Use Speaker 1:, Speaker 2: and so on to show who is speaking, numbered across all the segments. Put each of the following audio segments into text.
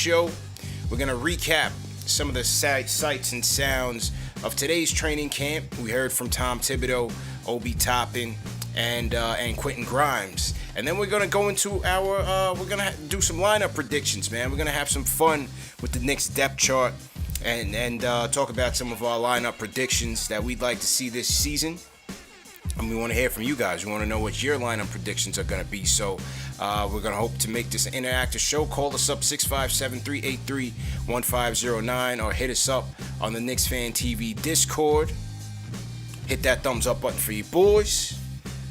Speaker 1: show. We're going to recap some of the sights and sounds of today's training camp. We heard from Tom Thibodeau, Obi Toppin, and Quentin Grimes. And then we're going to go into we're going to do some lineup predictions, man. We're going to have some fun with the Knicks depth chart and talk about some of our lineup predictions that we'd like to see this season. And we want to hear from you guys. We want to know what your lineup predictions are going to be. So we're going to hope to make this an interactive show. Call us up 657-383-1509 or hit us up on the KnicksFanTV Discord. Hit that thumbs up button for you boys.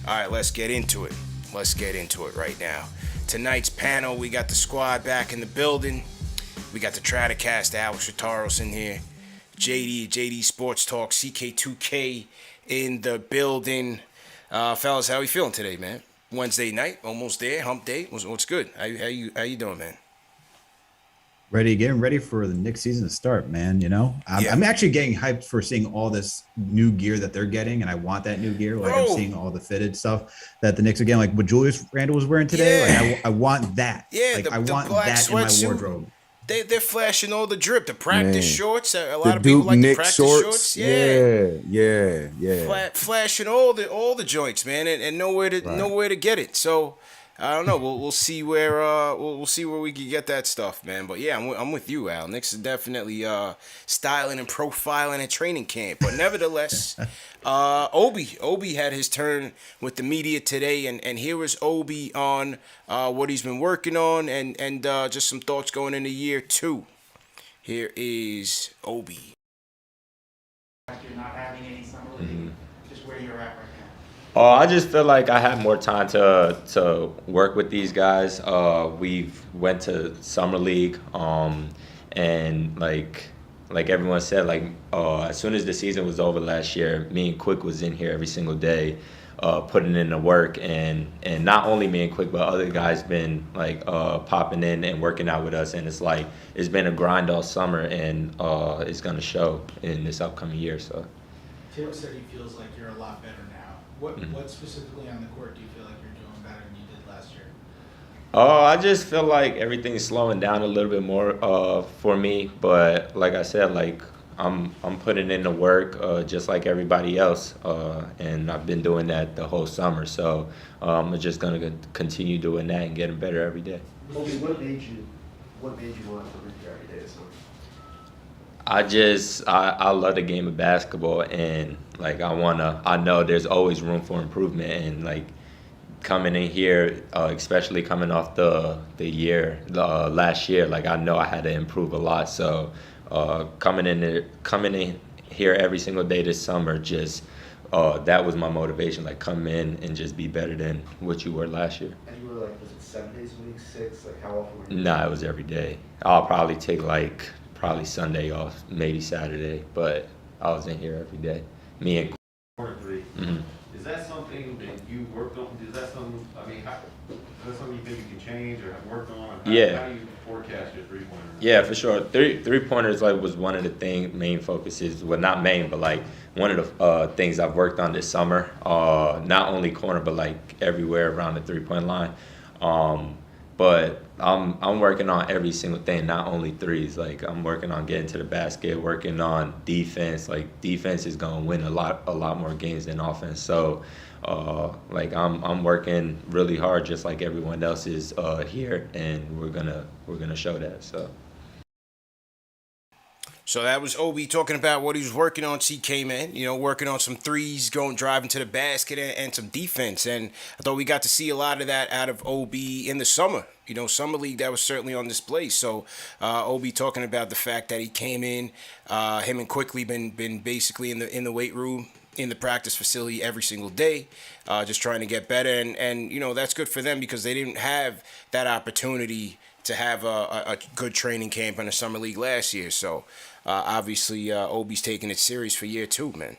Speaker 1: All right, let's get into it. Let's get into it right now. Tonight's panel, we got the squad back in the building. We got the Tradcast, Alex Shataros in here. JD Sports Talk, CK2K in the building. Fellas, how you feeling today, man? Wednesday night, almost there, hump day. What's good? How you doing, man?
Speaker 2: Getting ready for the Knicks season to start, man. You know, I'm actually getting hyped for seeing all this new gear that they're getting, and I want that new gear. Like, I'm seeing all the fitted stuff that the Knicks are getting, like what Julius Randle was wearing today.
Speaker 1: Yeah.
Speaker 2: Like, I want that.
Speaker 1: Yeah,
Speaker 2: like,
Speaker 1: the
Speaker 2: I want
Speaker 1: black
Speaker 2: that in my
Speaker 1: sweatsuit.
Speaker 2: wardrobe.
Speaker 1: They're flashing all the drip, the practice shorts. A lot
Speaker 3: the
Speaker 1: of people
Speaker 3: Duke
Speaker 1: like the
Speaker 3: Nick
Speaker 1: practice shorts.
Speaker 3: Yeah.
Speaker 1: Flashing all the joints, man, and nowhere to get it. So I don't know. We'll see where we'll see where we can get that stuff, man. But yeah, I'm with you, Al. Knicks is definitely styling and profiling at training camp. But nevertheless, Obi had his turn with the media today, and here was Obi on what he's been working on and just some thoughts going into year 2. Here is Obi.
Speaker 4: You're not having any summer league, just where you're at right now.
Speaker 5: I just feel like I have more time to work with these guys. We've went to summer league, and like everyone said, as soon as the season was over last year, me and Quick was in here every single day, putting in the work, and not only me and Quick, but other guys been popping in and working out with us, and it's been a grind all summer, and it's gonna show in this upcoming year. So.
Speaker 4: Tim said he feels like you're a lot better now. What specifically on the court do you feel like you're doing better than you did last year?
Speaker 5: I just feel like everything's slowing down a little bit more for me, but like I said, I'm putting in the work just like everybody else, and I've been doing that the whole summer. So I'm just gonna continue doing that and getting better every day.
Speaker 6: Obi, what made you want to come in here every day this summer?
Speaker 5: I love the game of basketball, and I know there's always room for improvement, and coming in here, especially coming off the last year, I know I had to improve a lot. So coming in here every single day this summer, just that was my motivation. Come in and just be better than what you were last year.
Speaker 6: And you were was it 7 days a week, 6? How often were you?
Speaker 5: Nah, it was every day. I'll probably take probably Sunday off, maybe Saturday, but I was in here every day. Me and
Speaker 7: Corner 3.
Speaker 5: mm-hmm.
Speaker 7: Is that something that you worked on? Is that something you think you can change or have worked on? How do you forecast your three-pointer?
Speaker 5: Yeah, for sure. Three-pointers was one of the main focuses. Well, not main, but one of the things I've worked on this summer. Not only corner, but everywhere around the three-point line. But I'm working on every single thing, not only threes. I'm working on getting to the basket, working on defense. Defense is gonna win a lot more games than offense. So, I'm working really hard, just like everyone else is here, and we're gonna show that.
Speaker 1: So that was Obi talking about what he was working on, CK, man. You know, working on some threes, driving to the basket, and some defense. And I thought we got to see a lot of that out of Obi in the summer. You know, summer league, that was certainly on display. So Obi talking about the fact that he came in, him and Quickly been basically in the weight room, in the practice facility every single day, just trying to get better. And you know, that's good for them because they didn't have that opportunity to have a good training camp in the summer league last year. So obviously Obi's taking it serious for year 2, man.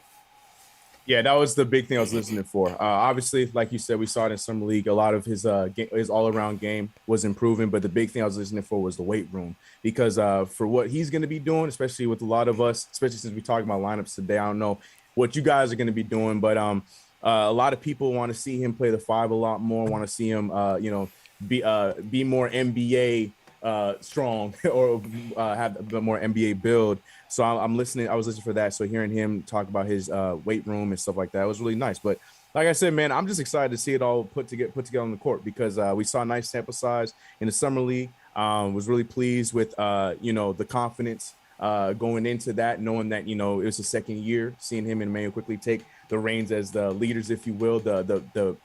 Speaker 3: Yeah, that was the big thing I was listening for. Obviously, like you said, we saw it in summer league. A lot of his all-around game was improving, but the big thing I was listening for was the weight room. Because for what he's going to be doing, especially with a lot of us, especially since we talked about lineups today, I don't know what you guys are going to be doing, but a lot of people want to see him play the 5 a lot more, want to see him, be more NBA strong or have a more NBA build. So I'm listening. I was listening for that. So hearing him talk about his weight room and stuff like that was really nice. But like I said, man, I'm just excited to see it all put together on the court because we saw a nice sample size in the summer league. Was really pleased with the confidence going into that, knowing that it was the second year, seeing him and Emmanuel quickly take the reins as the leaders, if you will, the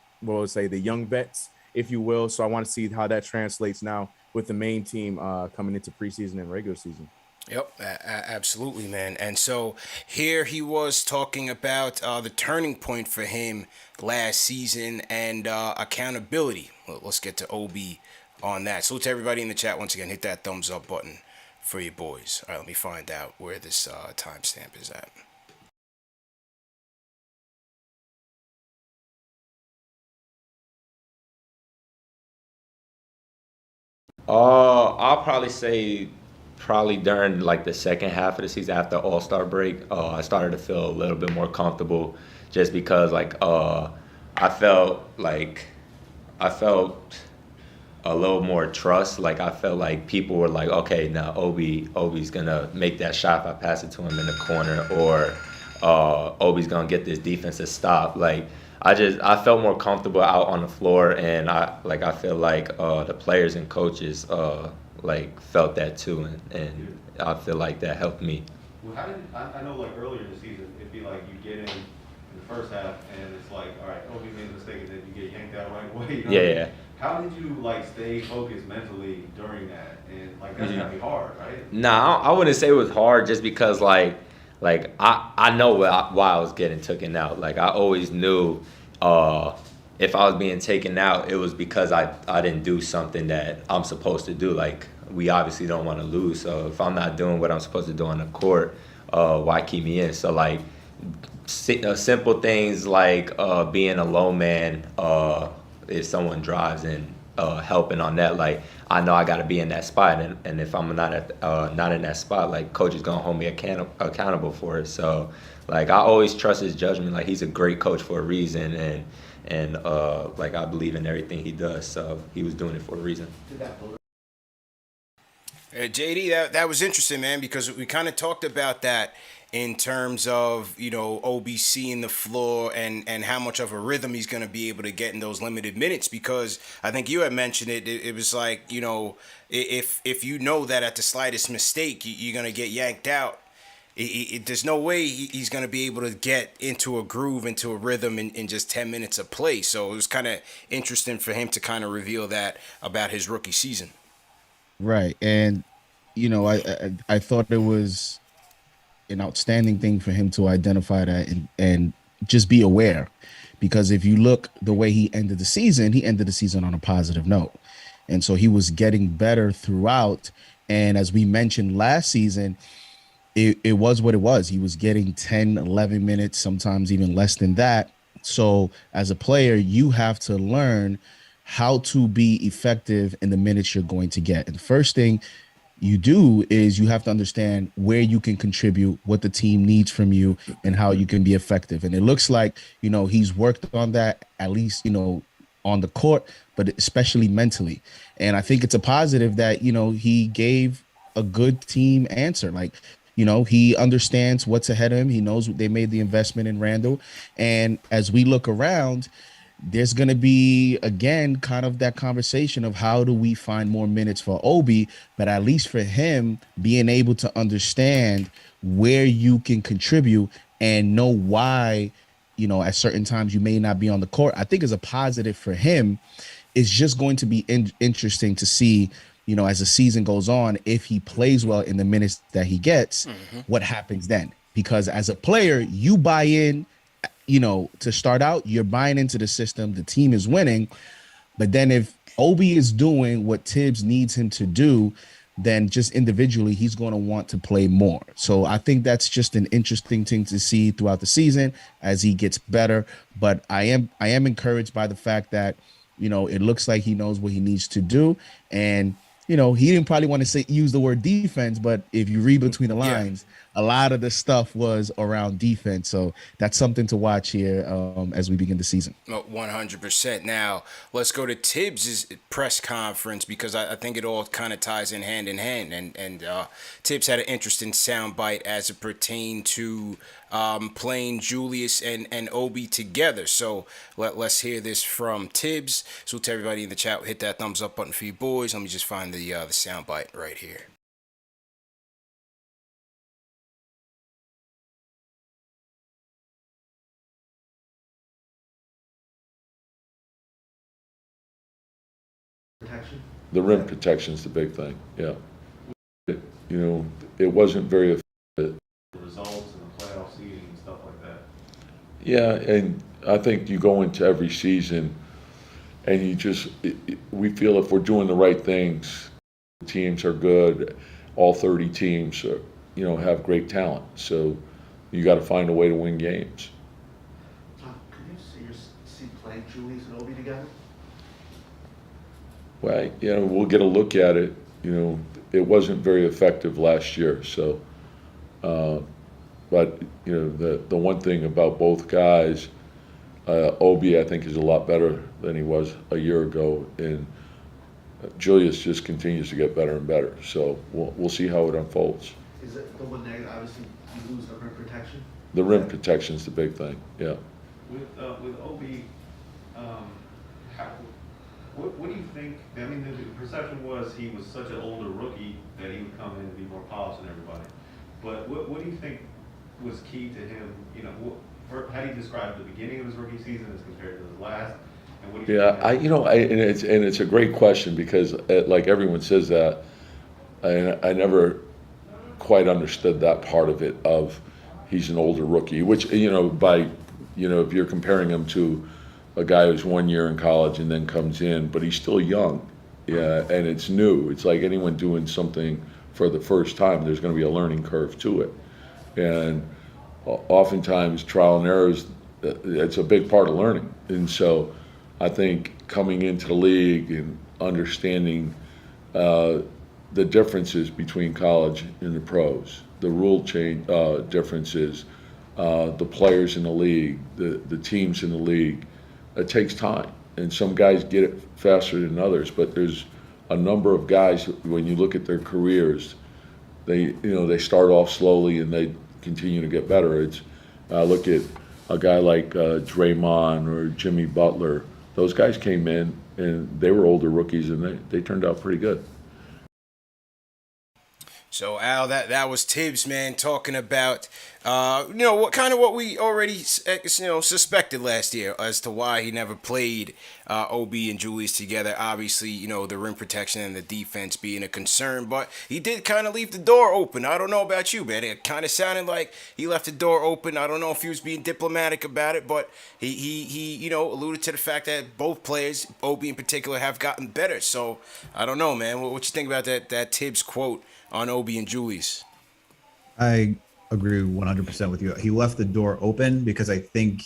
Speaker 3: young vets, if you will. So I want to see how that translates now with the main team coming into preseason and regular season.
Speaker 1: Yep, absolutely, man. And so here he was talking about the turning point for him last season and accountability. Well, let's get to OB on that. So to everybody in the chat, once again, hit that thumbs up button for your boys. All right, let me find out where this timestamp is at.
Speaker 5: I'll probably say during like the second half of the season after All-Star break, I started to feel a little bit more comfortable just because I felt a little more trust. Like I felt like people were like, okay, now Obi's gonna make that shot if I pass it to him in the corner, or Obi's gonna get this defensive stop. Like I felt more comfortable out on the floor, and I feel like the players and coaches felt that too, and I feel like that helped me.
Speaker 7: Well, how did I know like earlier in the season it'd be like you get in the first half and it's like, all right, Obi made a mistake, and then you get yanked out right away.
Speaker 5: Yeah.
Speaker 7: How did you stay focused mentally during that? And that's gotta be hard, right?
Speaker 5: Nah, I wouldn't say it was hard just because I know why I was getting taken out. Like I always knew if I was being taken out, it was because I didn't do something that I'm supposed to do. Like we obviously don't want to lose, so if I'm not doing what I'm supposed to do on the court, why keep me in? So simple things like being a low man, if someone drives and helping on that, I know I got to be in that spot, and if I'm not in that spot, coach is gonna hold me accountable for it. So I always trust his judgment. Like he's a great coach for a reason, and I believe in everything he does. So he was doing it for a reason.
Speaker 1: JD, that was interesting, man, because we kind of talked about that in terms of, OBC in the floor and how much of a rhythm he's going to be able to get in those limited minutes, because I think you had mentioned it. It was like, if you know that at the slightest mistake, you're going to get yanked out, there's no way he's going to be able to get into a groove, into a rhythm in just 10 minutes of play. So it was kind of interesting for him to kind of reveal that about his rookie season.
Speaker 8: Right. And, I thought it was an outstanding thing for him to identify that and just be aware, because if you look the way he ended the season on a positive note. And so he was getting better throughout. And as we mentioned last season, it was what it was. He was getting 10, 11 minutes, sometimes even less than that. So as a player, you have to learn how to be effective in the minutes you're going to get. And the first thing you do is you have to understand where you can contribute, what the team needs from you, and how you can be effective. And it looks like, he's worked on that, at least, on the court, but especially mentally. And I think it's a positive that, he gave a good team answer. He understands what's ahead of him. He knows they made the investment in Randall. And as we look around, there's going to be, again, kind of that conversation of how do we find more minutes for Obi, but at least for him, being able to understand where you can contribute and know why, at certain times you may not be on the court, I think is a positive for him. It's just going to be interesting to see, as the season goes on, if he plays well in the minutes that he gets, what happens then? Because as a player, you buy in, to start out, you're buying into the system, the team is winning. But then if Obi is doing what Thibs needs him to do, then just individually, he's going to want to play more. So I think that's just an interesting thing to see throughout the season as he gets better. But I am encouraged by the fact that, it looks like he knows what he needs to do. And, he didn't probably want to use the word defense, but if you read between the lines, a lot of the stuff was around defense. So that's something to watch here as we begin the season.
Speaker 1: 100%. Now, let's go to Thibs' press conference because I think it all kind of ties in hand. And Thibs had an interesting soundbite as it pertained to playing Julius and Obi together. So let's hear this from Thibs. So to everybody in the chat, hit that thumbs up button for you boys. Let me just find the soundbite right here.
Speaker 6: Protection?
Speaker 9: The rim protection is the big thing. Yeah. It wasn't very effective.
Speaker 7: The results and the playoff seeding and stuff like that.
Speaker 9: Yeah, and I think you go into every season and we feel if we're doing the right things, the teams are good. All 30 teams are, have great talent. So you got to find a way to win games.
Speaker 6: Tom, could you see playing Julius and Obi together?
Speaker 9: Well, we'll get a look at it. It wasn't very effective last year. So, but the one thing about both guys, Obi I think is a lot better than he was a year ago, and Julius just continues to get better and better. So we'll see how it unfolds.
Speaker 6: Is it the one negative? Obviously, you lose the rim protection.
Speaker 9: The rim protection is the big thing. Yeah.
Speaker 7: With Obi, what do you think? I mean, the perception was he was such an older rookie that he would come in and be more polished than everybody. But what do you think was key to him? How do you describe the beginning of his rookie season as compared to his last? And what do you think
Speaker 9: and it's a great question because like everyone says that, I never quite understood that part of it. Of he's an older rookie, which if you're comparing him to a guy who's 1 year in college and then comes in, but he's still young. Yeah, and it's new. It's like anyone doing something for the first time. There's going to be a learning curve to it, and oftentimes trial and errors. It's a big part of learning. And so, I think coming into the league and understanding the differences between college and the pros, the rule change differences, the players in the league, the teams in the league. It takes time, and some guys get it faster than others. But there's a number of guys when you look at their careers, they start off slowly and they continue to get better. It's look at a guy like Draymond or Jimmy Butler. Those guys came in and they were older rookies and they turned out pretty good.
Speaker 1: So Al, that was Thibs, man, talking about what we already suspected last year as to why he never played Obi and Julius together. Obviously, the rim protection and the defense being a concern, but he did kind of leave the door open. I don't know about you, man. It kind of sounded like he left the door open. I don't know if he was being diplomatic about it, but he alluded to the fact that both players, Obi in particular, have gotten better. So I don't know, man. What you think about that Thibs quote on Obi and Julius?
Speaker 2: I agree 100% with you. He left the door open because I think,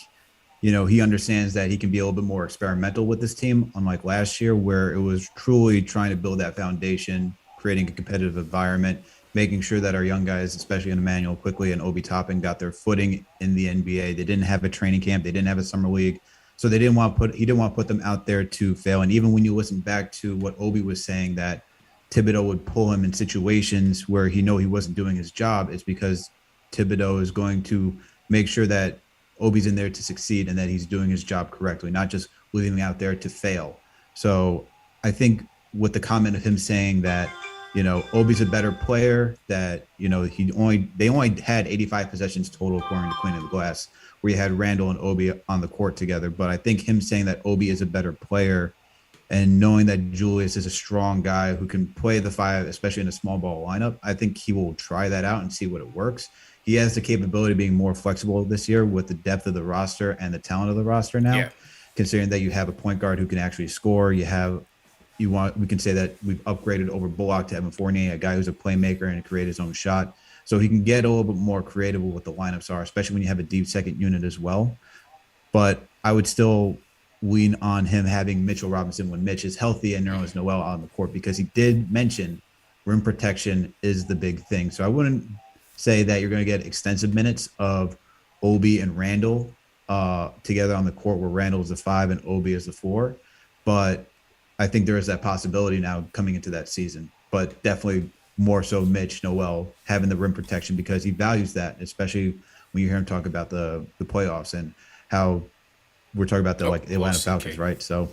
Speaker 2: he understands that he can be a little bit more experimental with this team, unlike last year where it was truly trying to build that foundation, creating a competitive environment, making sure that our young guys, especially in Emmanuel Quickly and Obi Toppin, got their footing in the NBA. They didn't have a training camp. They didn't have a summer league. So he didn't want to put them out there to fail. And even when you listen back to what Obi was saying, that Thibodeau would pull him in situations where he wasn't doing his job, it's because Thibodeau is going to make sure that Obi's in there to succeed and that he's doing his job correctly, not just leaving him out there to fail. So I think with the comment of him saying that, Obi's a better player, that, they only had 85 possessions total according to Queen of the Glass, where you had Randall and Obi on the court together. But I think him saying that Obi is a better player and knowing that Julius is a strong guy who can play the five, especially in a small ball lineup, I think he will try that out and see what it works. He has the capability of being more flexible this year with the depth of the roster and the talent of the roster now, considering that you have a point guard who can actually score. We can say that we've upgraded over Bullock to Evan Fournier, a guy who's a playmaker and can create his own shot. So he can get a little bit more creative with what the lineups are, especially when you have a deep second unit as well. But I would still lean on him having Mitchell Robinson when Mitch is healthy and Nerlens Noel on the court, because he did mention rim protection is the big thing. So I wouldn't say that you're going to get extensive minutes of Obi and Randall together on the court, where Randall is the 5 and Obi is the 4. But I think there is that possibility now coming into that season. But definitely more so Mitch Noel having the rim protection, because he values that, especially when you hear him talk about the playoffs and how we're talking about the Atlanta Falcons, right? So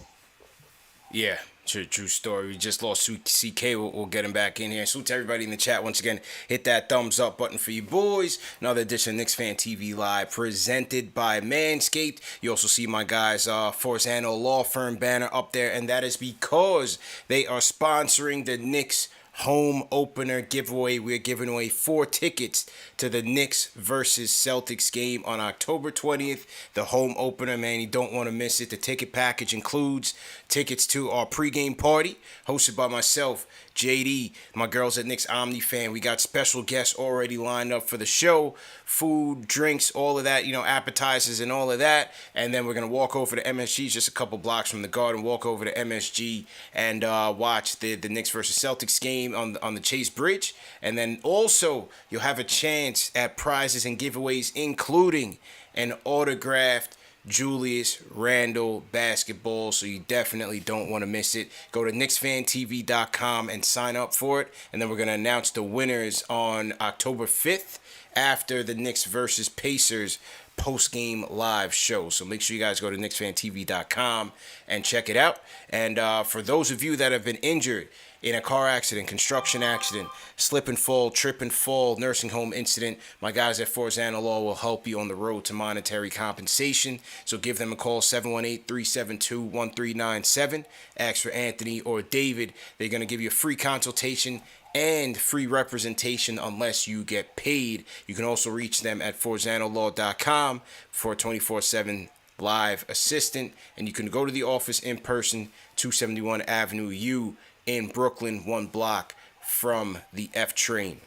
Speaker 1: yeah, true story. We just lost CK. We'll get him back in here. So to everybody in the chat, once again, hit that thumbs up button for you boys. Another edition of Knicks Fan TV Live, presented by Manscaped. You also see my guys' Forzano Law Firm banner up there, and that is because they are sponsoring the Knicks home opener giveaway. We're giving away 4 tickets to the Knicks versus Celtics game on October 20th. The home opener, man, you don't want to miss it. The ticket package includes tickets to our pregame party hosted by myself, JD, my girls at Knicks Omni Fan. We got special guests already lined up for the show, food, drinks, all of that, appetizers and all of that. And then we're going to walk over to MSG, just a couple blocks from the Garden, walk over to MSG and watch the Knicks versus Celtics game on the Chase Bridge. And then also you'll have a chance at prizes and giveaways, including an autographed Julius Randle basketball, so you definitely don't want to miss it. Go to KnicksFanTV.com and sign up for it, and then we're going to announce the winners on October 5th after the Knicks versus Pacers post-game live show. So make sure you guys go to KnicksFanTV.com and check it out. And for those of you that have been injured in a car accident, construction accident, slip and fall, trip and fall, nursing home incident, my guys at Forzano Law will help you on the road to monetary compensation. So give them a call, 718-372-1397. Ask for Anthony or David. They're going to give you a free consultation and free representation unless you get paid. You can also reach them at ForzanoLaw.com for a 24/7 live assistant. And you can go to the office in person, 271 Avenue U in Brooklyn, 1 block from the F train.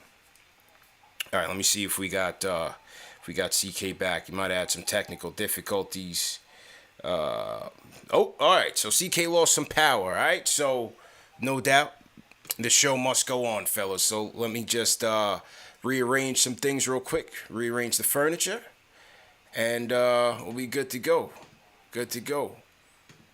Speaker 1: All right, let me see if we got CK back. You might have had some technical difficulties. All right. So CK lost some power. All right. So no doubt the show must go on, fellas. So let me just rearrange some things real quick. Rearrange the furniture, and we'll be good to go. Good to go.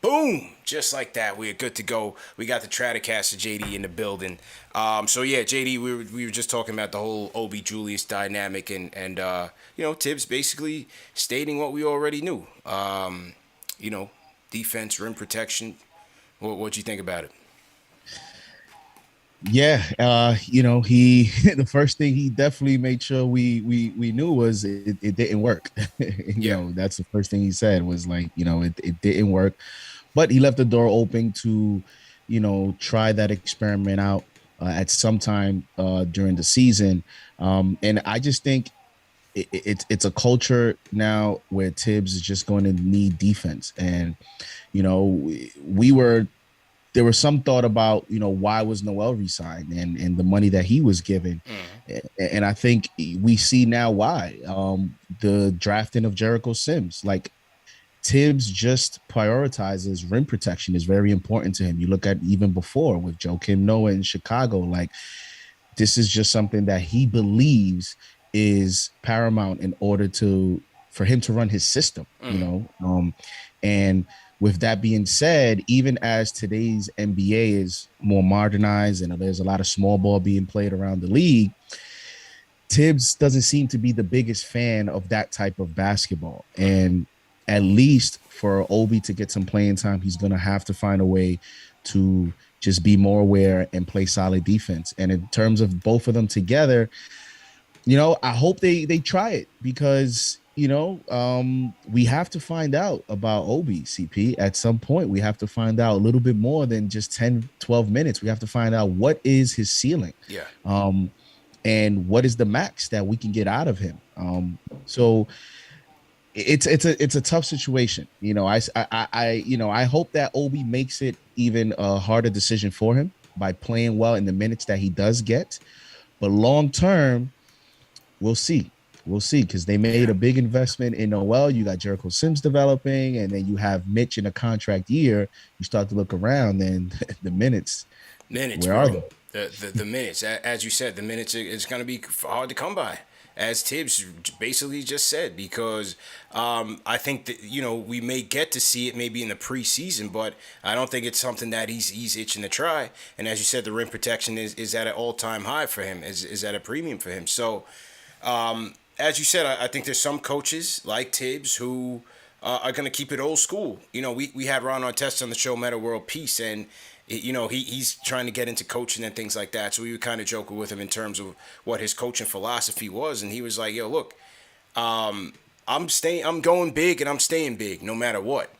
Speaker 1: Boom! Just like that, we're good to go. We got the Stratocaster JD in the building. So yeah, JD, we were just talking about the whole Obi Julius dynamic, and Thibs basically stating what we already knew. Defense, rim protection. What'd you think about it?
Speaker 8: Yeah, he the first thing he definitely made sure we knew was it didn't work. That's the first thing he said was it didn't work, but he left the door open to try that experiment out at some time during the season, and I just think it's a culture now where Thibs is just going to need defense, and there was some thought about, why was Noel resigned and the money that he was given. And I think we see now why. The drafting of Jericho Sims, Thibs just prioritizes rim protection is very important to him. You look at even before with Joakim Noah in Chicago, this is just something that he believes is paramount in order for him to run his system, and with that being said, even as today's NBA is more modernized and there's a lot of small ball being played around the league, Thibs doesn't seem to be the biggest fan of that type of basketball. And at least for Obi to get some playing time, he's going to have to find a way to just be more aware and play solid defense. And in terms of both of them together, I hope they try it, because we have to find out about Obi, CP. At some point, we have to find out a little bit more than just 10, 12 minutes. We have to find out what is his ceiling.
Speaker 1: Yeah.
Speaker 8: And what is the max that we can get out of him. So it's a tough situation. I hope that Obi makes it even a harder decision for him by playing well in the minutes that he does get. But long term, we'll see. We'll see, because they made a big investment in Noel. You got Jericho Sims developing, and then you have Mitch in a contract year. You start to look around, and the minutes. Where
Speaker 1: bro.
Speaker 8: are they?
Speaker 1: The minutes, as you said, the minutes is going to be hard to come by. as Thibs basically just said, because I think that, we may get to see it maybe in the preseason, but I don't think it's something that he's itching to try. And as you said, the rim protection is at an all-time high for him, is at a premium for him. So, as you said, I think there's some coaches like Thibs who are going to keep it old school. We had Ron Artest on the show, Meta World Peace, and he's trying to get into coaching and things like that. So we were kind of joking with him in terms of what his coaching philosophy was, and he was like, "Yo, look, I'm going big, and I'm staying big, no matter what."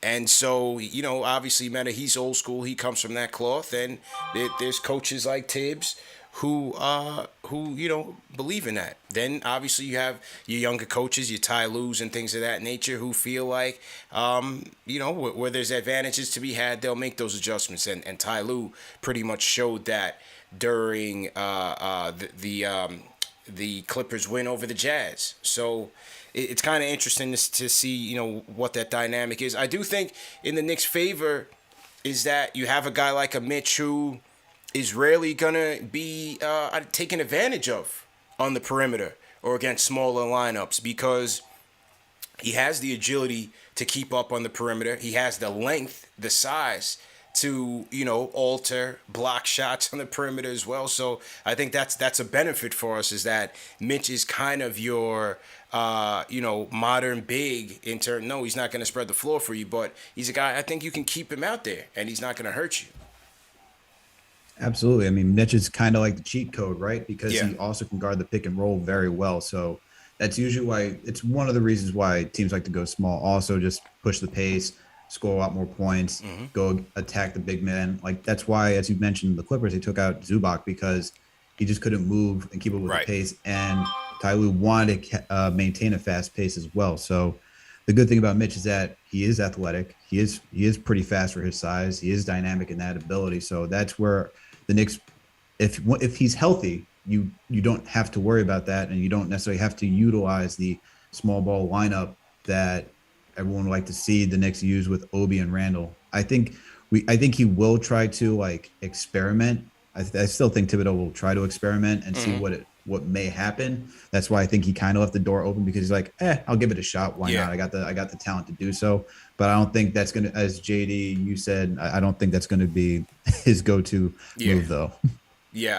Speaker 1: And so, obviously, Meta, he's old school. He comes from that cloth, and there's coaches like Thibs who believe in that. Then obviously you have your younger coaches, your Ty Lues and things of that nature, who feel like where there's advantages to be had, they'll make those adjustments. And Ty Lue pretty much showed that during the Clippers win over the Jazz. So it's kind of interesting to see what that dynamic is. I do think in the Knicks' favor is that you have a guy like a Mitch who is rarely going to be taken advantage of on the perimeter or against smaller lineups, because he has the agility to keep up on the perimeter. He has the length, the size to, alter, block shots on the perimeter as well. So I think that's a benefit for us, is that Mitch is kind of your, modern big in turn. No, he's not going to spread the floor for you, but he's a guy I think you can keep him out there and he's not going to hurt you.
Speaker 2: Absolutely. I mean, Mitch is kind of like the cheat code, right? Because
Speaker 1: Yeah.
Speaker 2: he also can guard the pick and roll very well. So that's usually why it's one of the reasons why teams like to go small. Also, just push the pace, score a lot more points, go attack the big man. Like, that's why, as you mentioned, the Clippers, they took out Zubac because he just couldn't move and keep up with
Speaker 1: Right.
Speaker 2: the pace. And Ty Lue wanted to maintain a fast pace as well. So the good thing about Mitch is that he is athletic. He is pretty fast for his size. He is dynamic in that ability. So that's where the Knicks, if he's healthy, you don't have to worry about that, and you don't necessarily have to utilize the small ball lineup that everyone would like to see the Knicks use with Obi and Randall. I think he will try to experiment. I still think Thibodeau will try to experiment and see what may happen. That's why I think he kind of left the door open, because he's like, I'll give it a shot. Why not? I got the talent to do so. But I don't think that's gonna, as JD you said, I don't think that's gonna be his go-to move though.
Speaker 1: Yeah,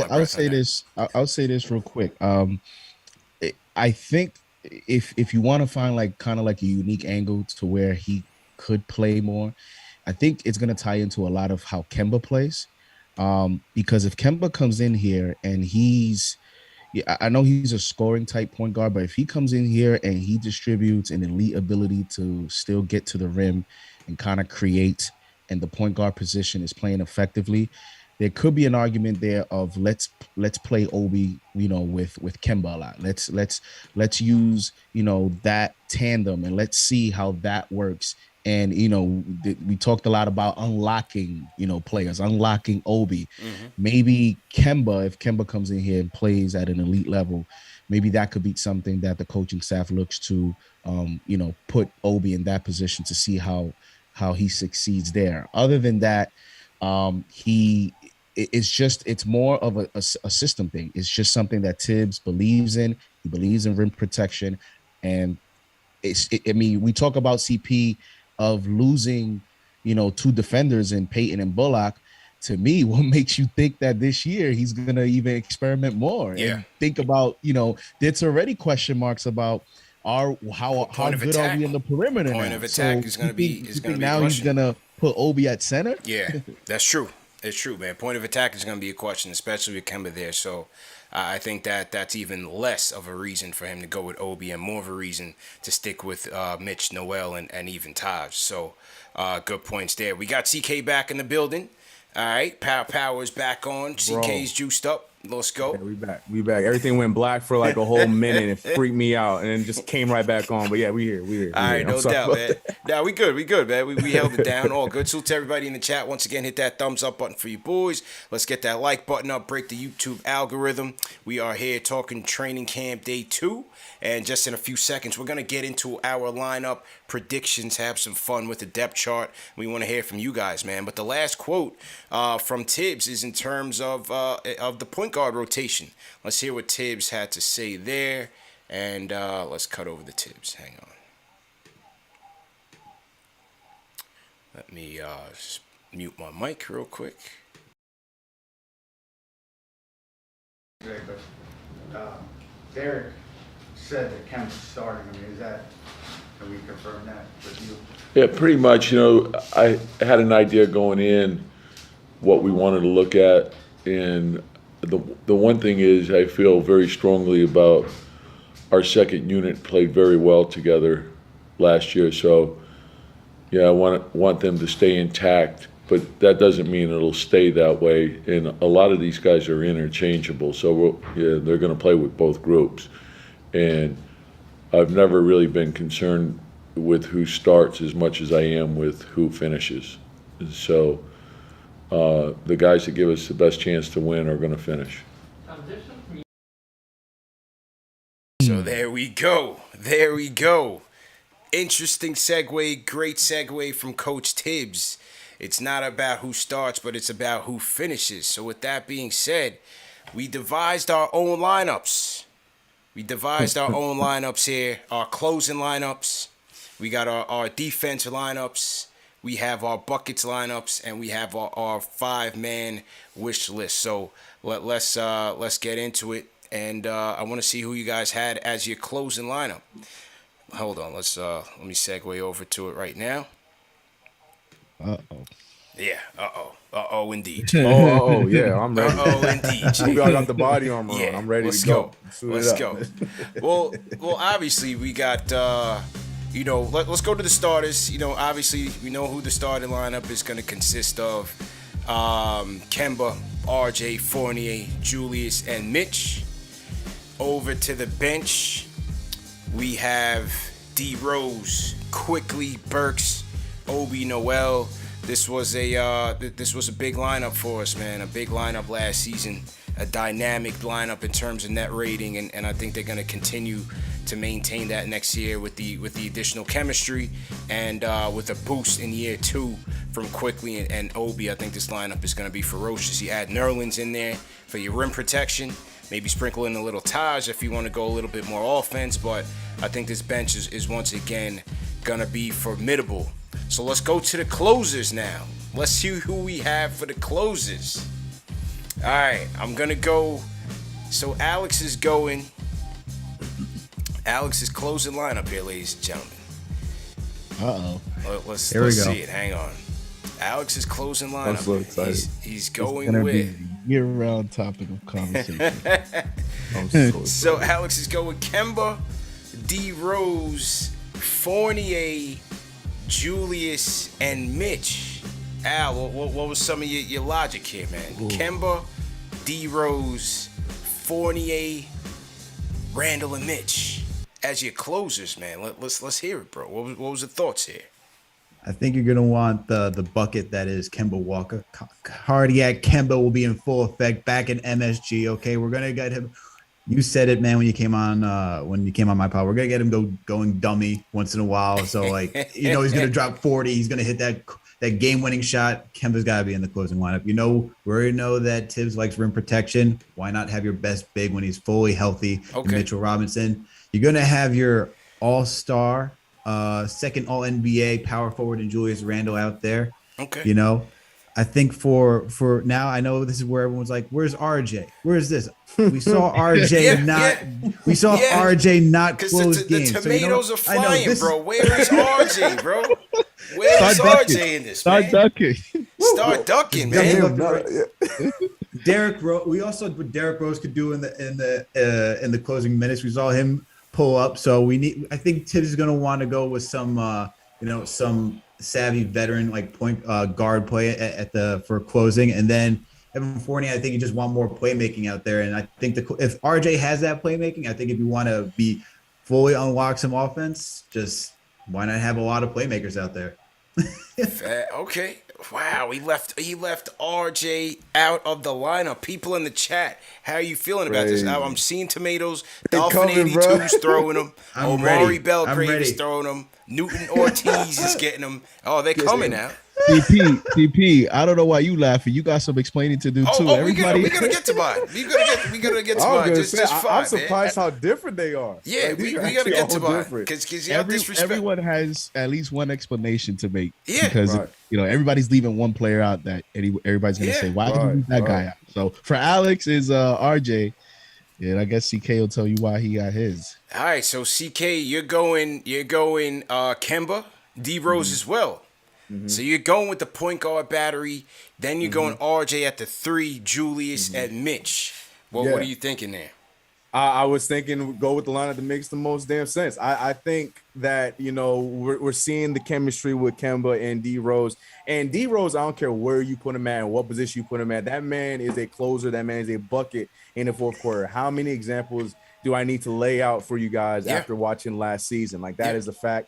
Speaker 8: I'll say this. I'll say this real quick. I think if you want to find kind of like a unique angle to where he could play more, I think it's gonna tie into a lot of how Kemba plays. Because if Kemba comes in here and I know he's a scoring type point guard, but if he comes in here and he distributes an elite ability to still get to the rim and kind of create, and the point guard position is playing effectively, there could be an argument there of let's play Obi, with Kemba a lot. Let's use, that tandem, and let's see how that works. And, we talked a lot about unlocking, players, unlocking Obi. Maybe Kemba, if Kemba comes in here and plays at an elite level, maybe that could be something that the coaching staff looks to, put Obi in that position to see how he succeeds there. Other than that, it's more of a system thing. It's just something that Thibs believes in. He believes in rim protection. And we talk about CP of losing, two defenders in Peyton and Bullock. To me, what makes you think that this year he's going to even experiment more?
Speaker 1: Yeah.
Speaker 8: And think about, there's already question marks about how good are we in the perimeter now?
Speaker 1: Point of attack is going to be
Speaker 8: now he's going to put Obi at center?
Speaker 1: Yeah, that's true. It's true, man. Point of attack is going to be a question, especially with Kemba there. So I think that's even less of a reason for him to go with Obi, and more of a reason to stick with Mitch, Noel, and even Taj. So good points there. We got CK back in the building. All right, Power's back on. CK's juiced up. Let's go.
Speaker 3: Yeah, we back. Everything went black for like a whole minute and it freaked me out, and then just came right back on. But yeah, we here.
Speaker 1: All right, no doubt, man. Nah, we good, man. We held it down. All good. So to everybody in the chat, once again, hit that thumbs up button for you boys. Let's get that like button up, break the YouTube algorithm. We are here talking training camp day 2. And just in a few seconds, we're going to get into our lineup predictions, have some fun with the depth chart. We want to hear from you guys, man. But the last quote from Thibs is in terms of the point point guard rotation. Let's hear what Thibs had to say there, and let's cut over the Thibs. Hang on. Let me just mute my mic real quick.
Speaker 10: But Derek said that Kemp's starting. I mean, can we confirm that with you?
Speaker 9: Yeah, pretty much. I had an idea going in what we wanted to look at, and the one thing is I feel very strongly about our second unit played very well together last year. So yeah, I want them to stay intact, but that doesn't mean it'll stay that way. And a lot of these guys are interchangeable, so they're going to play with both groups. And I've never really been concerned with who starts as much as I am with who finishes. So the guys that give us the best chance to win are going to finish.
Speaker 1: So there we go. There we go. Interesting segue, great segue from Coach Thibs. It's not about who starts, but it's about who finishes. So with that being said, we devised our own lineups. Here, our closing lineups. We got our defense lineups. We have our buckets lineups, and we have our 5-man wish list. So let's get into it. And I want to see who you guys had as your closing lineup. Hold on, let me segue over to it right now. Yeah, indeed.
Speaker 3: Yeah, I'm ready.
Speaker 1: Indeed.
Speaker 3: Maybe I got the body armor on. I'm ready to go.
Speaker 1: Let's go. Well, obviously we got let's go to the starters. Obviously we know who the starting lineup is going to consist of. Kemba, RJ, Fournier, Julius, and Mitch. Over to the bench, we have D Rose, Quickly, Burks, Obi, Noel. This was a big lineup for us, man. A big lineup last season, a dynamic lineup in terms of net rating, and I think they're going to continue to maintain that next year with the additional chemistry and with a boost in year 2 from Quickly and Obi. I think this lineup is going to be ferocious. You add Nerlens in there for your rim protection. Maybe sprinkle in a little Taj if you want to go a little bit more offense, but I think this bench is once again going to be formidable. So let's go to the closers now. Let's see who we have for the closers. All right, I'm going to go. So Alex's closing lineup here, ladies and gentlemen. Let's see it. Hang on. Alex's closing lineup.
Speaker 3: I'm so excited.
Speaker 1: He's going with
Speaker 8: year-round topic of conversation.
Speaker 1: So Alex is going Kemba, D Rose, Fournier, Julius, and Mitch. Al, what was some of your logic here, man? Ooh. Kemba, D Rose, Fournier, Randall, and Mitch as your closers, man. Let's hear it, bro. What was the thoughts here?
Speaker 2: I think you're gonna want the bucket that is Kemba Walker. Cardiac Kemba will be in full effect back in MSG. Okay, we're gonna get him. You said it, man, when you came on my pod. We're gonna get him going dummy once in a while. So he's gonna drop 40. He's gonna hit that game-winning shot. Kemba's gotta be in the closing lineup. We already know that Thibs likes rim protection. Why not have your best big when he's fully healthy? Okay. Mitchell Robinson. You're gonna have your all-star. Second All-NBA power forward and Julius Randle out there.
Speaker 1: Okay.
Speaker 2: I think for now, I know this is where everyone's like, "Where's RJ? Where's this?" We saw RJ RJ not close games.
Speaker 1: The tomatoes are flying, bro. Where is RJ, bro? Where is RJ in this?
Speaker 8: Start ducking.
Speaker 1: Start ducking, man.
Speaker 2: Derrick Rose. We also saw what Derrick Rose could do in the closing minutes. We saw him pull up. So I think Thibs is going to want to go with some savvy veteran like point guard play for closing, and then Evan Fournier. I think you just want more playmaking out there, and I think if RJ has that playmaking, I think if you want to be fully unlock some offense, just why not have a lot of playmakers out there?
Speaker 1: Okay. Wow, he left RJ out of the lineup. People in the chat, how are you feeling about this? I'm seeing tomatoes. Dolphin 82's throwing them. Omari Belgrave is throwing them. Newton Ortiz is getting them. Oh, they're coming now.
Speaker 8: CP, I don't know why you laughing. You got some explaining to do too.
Speaker 1: We gonna get to mine. We gonna get to
Speaker 3: I was
Speaker 1: mine.
Speaker 3: gonna
Speaker 1: Just
Speaker 3: say,
Speaker 1: fine,
Speaker 3: I'm
Speaker 1: man.
Speaker 3: surprised how different they are.
Speaker 1: Yeah,
Speaker 3: Like,
Speaker 1: we
Speaker 3: these are
Speaker 1: gotta
Speaker 3: actually
Speaker 1: get to
Speaker 3: all
Speaker 1: mine
Speaker 3: different.
Speaker 1: because y'all disrespect.
Speaker 8: Everyone has at least one explanation to make.
Speaker 1: Yeah.
Speaker 8: Because
Speaker 3: Right.
Speaker 8: everybody's leaving one player out that everybody's gonna say,
Speaker 1: Yeah.
Speaker 8: why did you
Speaker 3: Right,
Speaker 8: leave that guy
Speaker 3: right.
Speaker 8: out? So for Alex is RJ, and I guess CK will tell you why he got his.
Speaker 1: All right, so CK, you're going Kemba, D Rose as well. So you're going with the point guard battery. Then you're going RJ at the 3, Julius and Mitch. What
Speaker 3: Yeah.
Speaker 1: are you thinking there?
Speaker 3: I was thinking go with the lineup that makes the most damn sense. I think that, we're seeing the chemistry with Kemba and D Rose. And D Rose, I don't care where you put him at and what position you put him at. That man is a closer. That man is a bucket in the fourth quarter. How many examples do I need to lay out for you guys after watching last season? Like, that is a fact.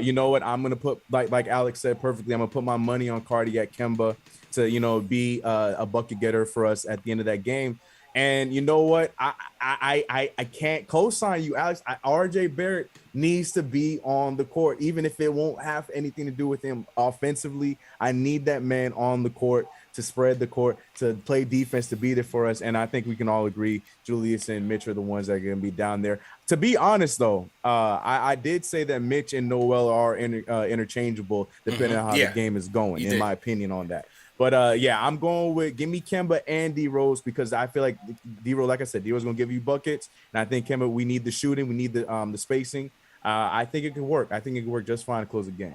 Speaker 3: You know what? I'm gonna put, like Alex said perfectly, I'm gonna put my money on Cardiac Kemba to be a bucket getter for us at the end of that game. And you know what? I can't co-sign you, Alex. RJ Barrett needs to be on the court, even if it won't have anything to do with him offensively. I need that man on the court to spread the court, to play defense, to be there for us. And I think we can all agree Julius and Mitch are the ones that are going to be down there. To be honest, though, I did say that Mitch and Noel are interchangeable depending on how the game is going, in my opinion on that. But I'm going with give me Kemba and D Rose, because I feel like D Rose, like I said, D Rose gonna give you buckets, and I think Kemba, we need the shooting, we need the spacing. I think it can work. I think it can work just fine to close the game.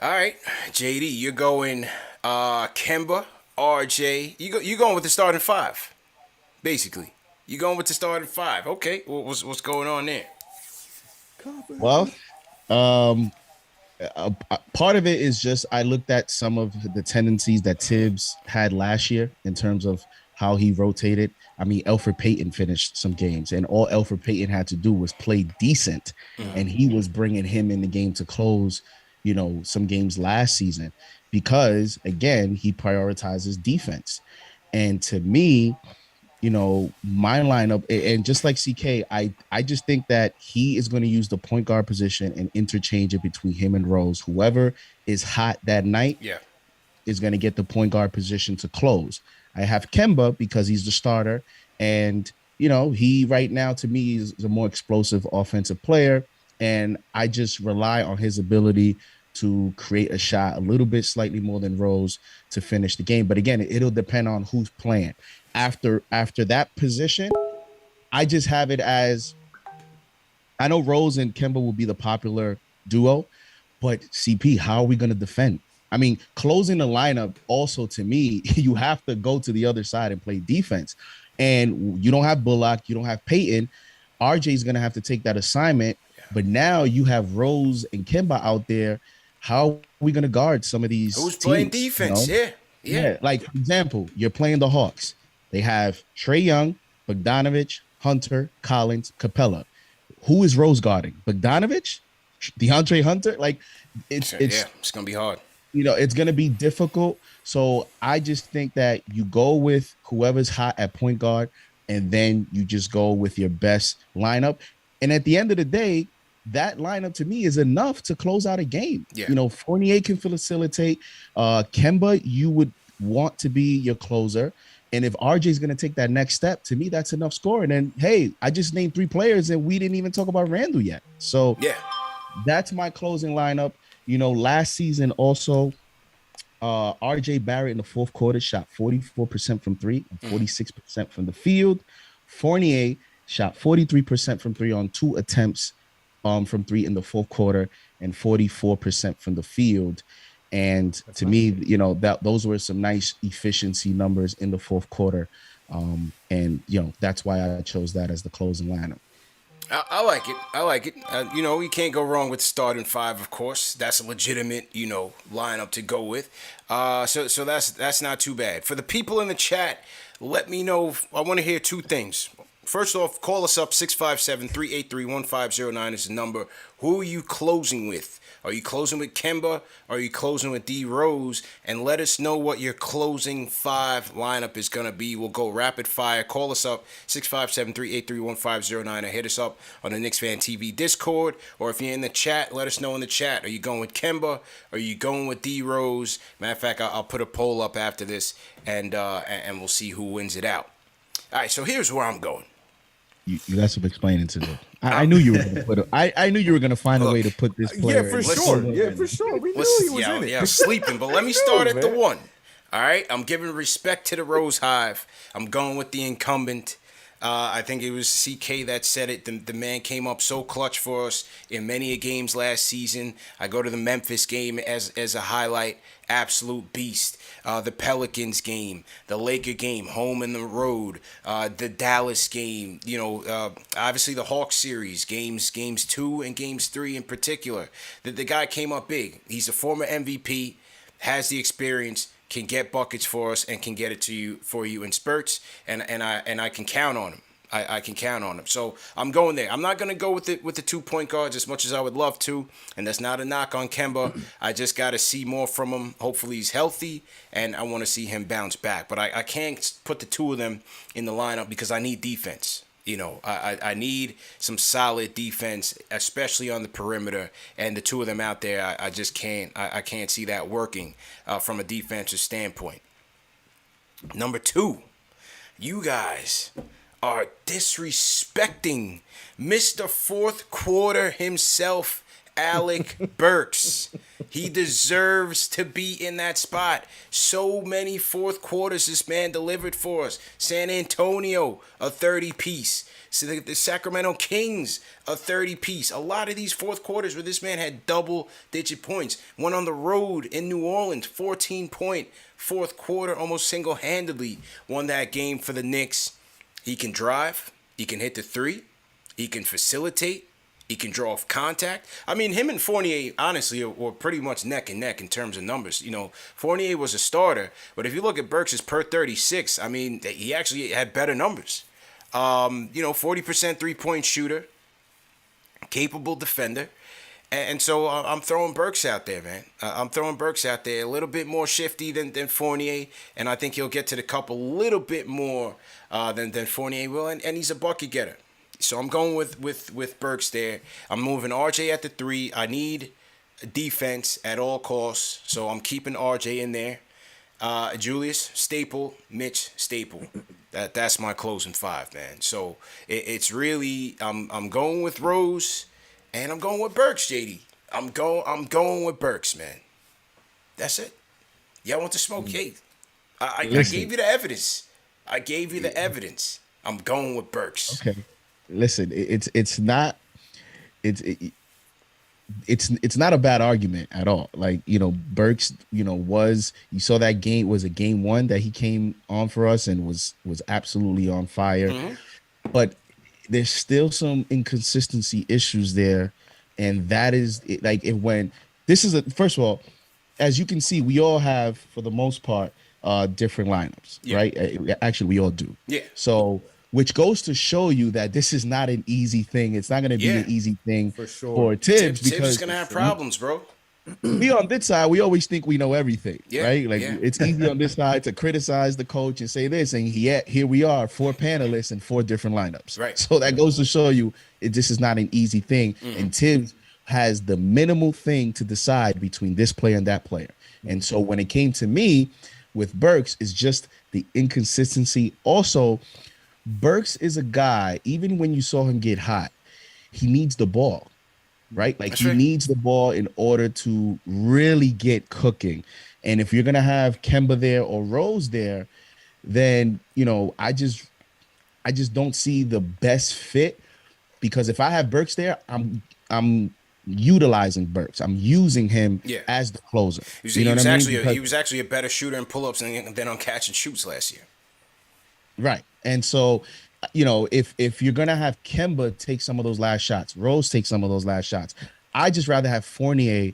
Speaker 1: All right, JD, you're going Kemba, RJ. You going with the starting 5, basically. You going with the starting 5? Okay, what's going on there?
Speaker 8: Well, part of it is just I looked at some of the tendencies that Thibs had last year in terms of how he rotated. I mean, Elfrid Payton finished some games, and all Elfrid Payton had to do was play decent, and he was bringing him in the game to close, some games last season, because again, he prioritizes defense. And to me, my lineup, and just like CK, I just think that he is going to use the point guard position and interchange it between him and Rose. Whoever is hot that night is going to get the point guard position to close. I have Kemba because he's the starter, and he right now to me is a more explosive offensive player, and I just rely on his ability to create a shot a little bit slightly more than Rose to finish the game. But again, it'll depend on who's playing. After that position, I just have it as, I know Rose and Kemba will be the popular duo, but CP, how are we going to defend? I mean, closing the lineup also, to me, you have to go to the other side and play defense. And you don't have Bullock, you don't have Payton. RJ is going to have to take that assignment. But now you have Rose and Kemba out there. How are we going to guard some of these
Speaker 1: Who's
Speaker 8: teams,
Speaker 1: playing defense? Yeah.
Speaker 8: Like, for example, you're playing the Hawks. They have Trae Young, Bogdanovich, Hunter, Collins, Capella. Who is Rose guarding? Bogdanovich? DeAndre Hunter? Like, it's
Speaker 1: gonna be hard.
Speaker 8: It's gonna be difficult. So I just think that you go with whoever's hot at point guard, and then you just go with your best lineup. And at the end of the day, that lineup to me is enough to close out a game. Fournier can facilitate. Kemba, you would want to be your closer. And if RJ is going to take that next step, to me, that's enough scoring. And hey, I just named 3 players and we didn't even talk about Randall yet. So that's my closing lineup. Last season also, RJ Barrett in the fourth quarter shot 44% from 3 and 46% from the field. Fournier shot 43% from 3 on 2 attempts from 3 in the fourth quarter and 44% from the field. And to me, that those were some nice efficiency numbers in the fourth quarter. And that's why I chose that as the closing lineup.
Speaker 1: I like it. I like it. You can't go wrong with starting 5, of course. That's a legitimate, lineup to go with. So that's not too bad. For the people in the chat, let me know. I want to hear 2 things. First off, call us up. 657-383-1509 is the number. Who are you closing with? Are you closing with Kemba? Are you closing with D Rose? And let us know what your closing 5 lineup is going to be. We'll go rapid fire. Call us up, 657-383-1509, or hit us up on the Knicks Fan TV Discord. Or if you're in the chat, let us know in the chat. Are you going with Kemba? Are you going with D Rose? Matter of fact, I'll put a poll up after this, and we'll see who wins it out. All right, so here's where I'm going.
Speaker 8: You got some explaining to do. I knew you were going to put. I knew you were going to find a way to put this player.
Speaker 3: Yeah, for
Speaker 8: in.
Speaker 3: sure. Yeah, for sure. We knew he was in it.
Speaker 1: Yeah, I'm sleeping, but let me start at the 1. All right, I'm giving respect to the Rose Hive. I'm going with the incumbent. I think it was CK that said it. The man came up so clutch for us in many games last season. I go to the Memphis game as a highlight. Absolute beast. The Pelicans game, the Laker game, home and the road, the Dallas game, obviously the Hawks series, games 2 and games 3 in particular. The guy came up big. He's a former MVP, has the experience, can get buckets for us, and can get it for you in spurts, and I can count on him. I can count on him. So I'm going there. I'm not going to go with the 2-point guards as much as I would love to, and that's not a knock on Kemba. I just got to see more from him. Hopefully he's healthy, and I want to see him bounce back. But I can't put the 2 of them in the lineup because I need defense. I need some solid defense, especially on the perimeter, and the 2 of them out there, I just can't. I can't see that working from a defensive standpoint. Number 2, you guys are disrespecting Mr. Fourth Quarter himself, Alec Burks. He deserves to be in that spot. So many fourth quarters this man delivered for us. San Antonio, a 30-piece. So the Sacramento Kings, a 30-piece. A lot of these fourth quarters where this man had double-digit points. Went on the road in New Orleans, 14-point fourth quarter, almost single-handedly won that game for the Knicks. He can drive. He can hit the 3. He can facilitate. He can draw off contact. I mean, him and Fournier, honestly, were pretty much neck and neck in terms of numbers. Fournier was a starter, but if you look at Burks' per 36, I mean, he actually had better numbers. 40% three-point shooter, capable defender. And so I'm throwing Burks out there, man. I'm throwing Burks out there a little bit more shifty than Fournier, and I think he'll get to the cup a little bit more than Fournier will, and he's a bucket getter. So I'm going with Burks there. I'm moving RJ at the 3. I need defense at all costs, so I'm keeping RJ in there. Julius, staple. Mitch, staple. That's my closing 5, man. So it's really I'm going with Rose. And I'm going with Burks, JD. I'm going with Burks, man. That's it. Y'all want to smoke cake? I gave you the evidence. I'm going with Burks.
Speaker 8: Okay. Listen, it's not a bad argument at all. Like, Burks, you saw that game was a game 1 that he came on for us and was absolutely on fire. Mm-hmm. But there's still some inconsistency issues there, and that is like first of all, as you can see, we all have, for the most part, different lineups, right? Actually, we all do. Yeah. So, which goes to show you that this is not an easy thing. It's not going to be an easy thing for Thibs, because
Speaker 1: Thibs is going to have problems, bro.
Speaker 8: We on this side, we always think we know everything, right? Like it's easy on this side to criticize the coach and say this, and yet here we are, 4 panelists and 4 different lineups. Right. So that goes to show you this is not an easy thing. Mm-hmm. And Thibs has the minimal thing to decide between this player and that player. And so when it came to me with Burks, it's just the inconsistency. Also, Burks is a guy, even when you saw him get hot, he needs the ball. Right? Like he needs the ball in order to really get cooking. And if you're going to have Kemba there or Rose there, then, I just don't see the best fit, because if I have Burks there, I'm utilizing Burks. I'm using him as the closer.
Speaker 1: He was actually a better shooter in pull-ups than on catch and shoots last year.
Speaker 8: Right. And so, if you're going to have Kemba take some of those last shots, Rose take some of those last shots, I just rather have Fournier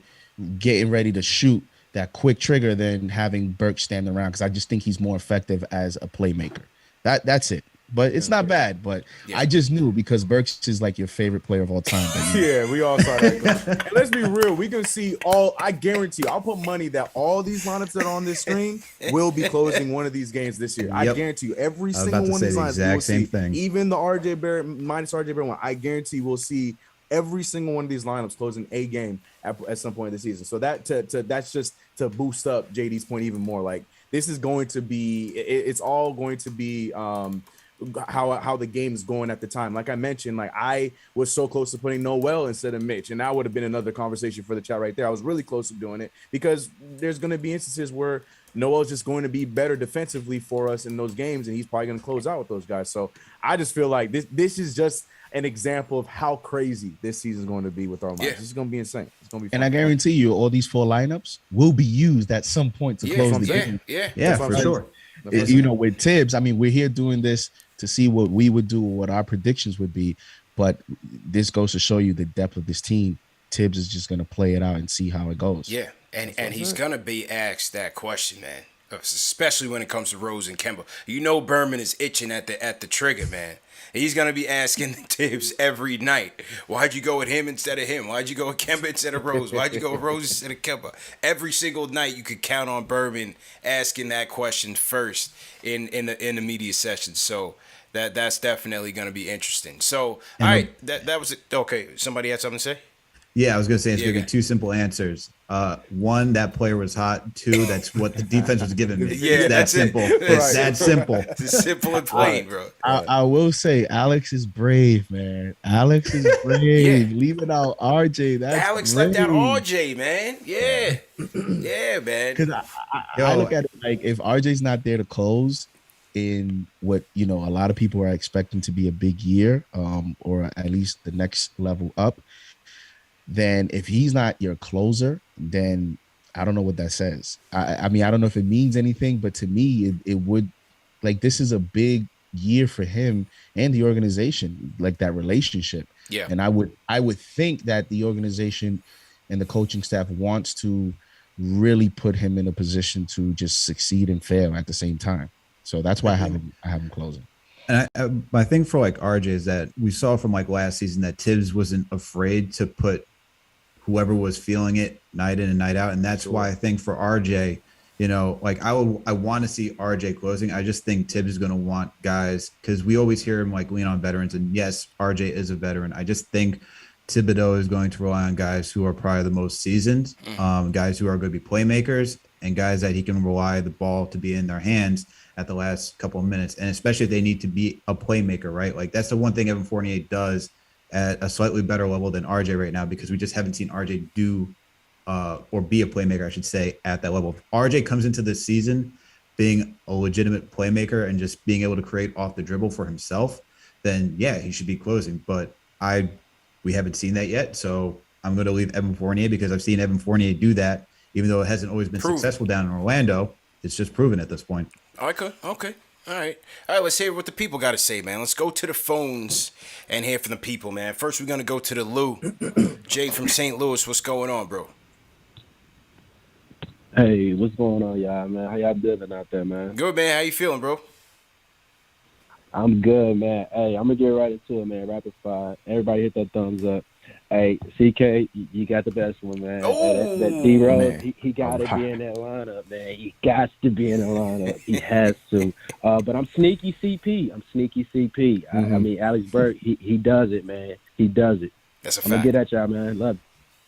Speaker 8: getting ready to shoot that quick trigger than having Burke standing around, because I just think he's more effective as a playmaker. That's it. but it's not bad. But I just knew because Burks is like your favorite player of all time.
Speaker 3: Yeah, we all saw that. And let's be real. We can see all. I guarantee. I'll put money that all these lineups that are on this screen will be closing one of these games this year. I guarantee you. Every single one of these lines, we will see. Even the RJ Barrett minus RJ Barrett one. I guarantee we'll see every single one of these lineups closing a game at some point in the season. So that's just to boost up JD's point even more. Like this is going to be, it's all going to be how the game's going at the time. Like I mentioned, like I was so close to putting Noel instead of Mitch, and that would have been another conversation for the chat right there. I was really close to doing it because there's going to be instances where Noel's just going to be better defensively for us in those games, and he's probably going to close out with those guys. So I just feel like this is just an example of how crazy this season is going to be with our lines. This is going to be insane. It's going to be fun.
Speaker 8: And I guarantee you, all these 4 lineups will be used at some point to close the game.
Speaker 2: Yeah, for sure.
Speaker 8: You know, with Thibs, I mean, we're here doing this to see what we would do, what our predictions would be. But this goes to show you the depth of this team. Thibs is just going to play it out and see how it goes.
Speaker 1: Yeah, and he's going to be asked that question, man, especially when it comes to Rose and Kemba. You know Berman is itching at the trigger, man. He's going to be asking Thibs every night, why'd you go with him instead of him? Why'd you go with Kemba instead of Rose? Why'd you go with Rose instead of Kemba? Every single night you could count on Berman asking that question first in the media session. So that's definitely going to be interesting. So, all right, that was it. Okay, somebody had something to say?
Speaker 2: Yeah, I was going to say it's going to be 2 simple answers. 1, that player was hot. 2, that's what the defense was giving me.
Speaker 1: Yeah,
Speaker 2: that's simple. It's that simple.
Speaker 1: It's simple and plain, bro.
Speaker 8: I will say Alex is brave, man. Alex is brave. Leaving out RJ. That's
Speaker 1: Alex
Speaker 8: brave.
Speaker 1: left out RJ, man. Yeah. Yeah, man.
Speaker 8: Because I look at it like if RJ's not there to close in what, you know, a lot of people are expecting to be a big year, or at least the next level up, then if he's not your closer, then I don't know what that says. I mean, I don't know if it means anything, but to me, it would, like, this is a big year for him and the organization, like that relationship.
Speaker 1: Yeah.
Speaker 8: And I would think that the organization and the coaching staff wants to really put him in a position to just succeed and fail at the same time. So that's why I have him closing.
Speaker 2: And my thing for like RJ is that we saw from like last season that Thibs wasn't afraid to put whoever was feeling it night in and night out. And that's why I think for RJ, you know, like I want to see RJ closing. I just think Thibs is going to want guys, because we always hear him like lean on veterans. And yes, RJ is a veteran. I just think Thibodeau is going to rely on guys who are probably the most seasoned, guys who are going to be playmakers, and guys that he can rely the ball to be in their hands at the last couple of minutes. And especially if they need to be a playmaker, right? Like that's the one thing Evan Fournier does at a slightly better level than RJ right now, because we just haven't seen RJ do or be a playmaker, I should say, at that level. If RJ comes into this season being a legitimate playmaker and just being able to create off the dribble for himself, then yeah, he should be closing. But we haven't seen that yet. So I'm going to leave Evan Fournier, because I've seen Evan Fournier do that, even though it hasn't always been successful down in Orlando. It's just proven at this point.
Speaker 1: Okay. All right, let's hear what the people got to say, man. Let's go to the phones and hear from the people, man. First, we're going to go to the Lou. Jay from St. Louis, what's going on, bro?
Speaker 11: Hey, what's going on, y'all, man? How y'all doing out there, man?
Speaker 1: Good, man. How you feeling, bro?
Speaker 11: I'm good, man. Hey, I'm going to get right into it, man. Rapid fire. Everybody hit that thumbs up. Hey, CK, you got the best one, man.
Speaker 1: Oh,
Speaker 11: that D-Rose, he got to be in that lineup, man. He got to be in the lineup. He has to. But I'm sneaky CP. I mean, Alex Burke, he does it, man. He does it.
Speaker 1: That's a
Speaker 11: fact. I'm going to get at y'all, man. Love it.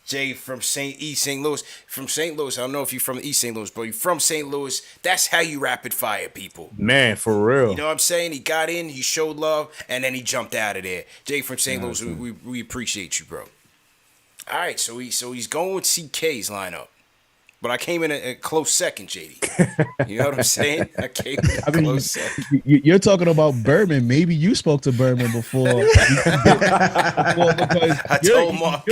Speaker 1: Jay from St. Louis. From St. Louis. I don't know if you're from East St. Louis, but you're from St. Louis. That's how you rapid fire people.
Speaker 3: Man, for real.
Speaker 1: You know what I'm saying? He got in, he showed love, and then he jumped out of there. Jay from St. Louis, we appreciate you, bro. All right, so he's going with CK's lineup. But I came in a close second, JD. You know what I'm saying? I came in a close second.
Speaker 8: You're talking about Berman. Maybe you spoke to Berman before.
Speaker 1: I told Mark.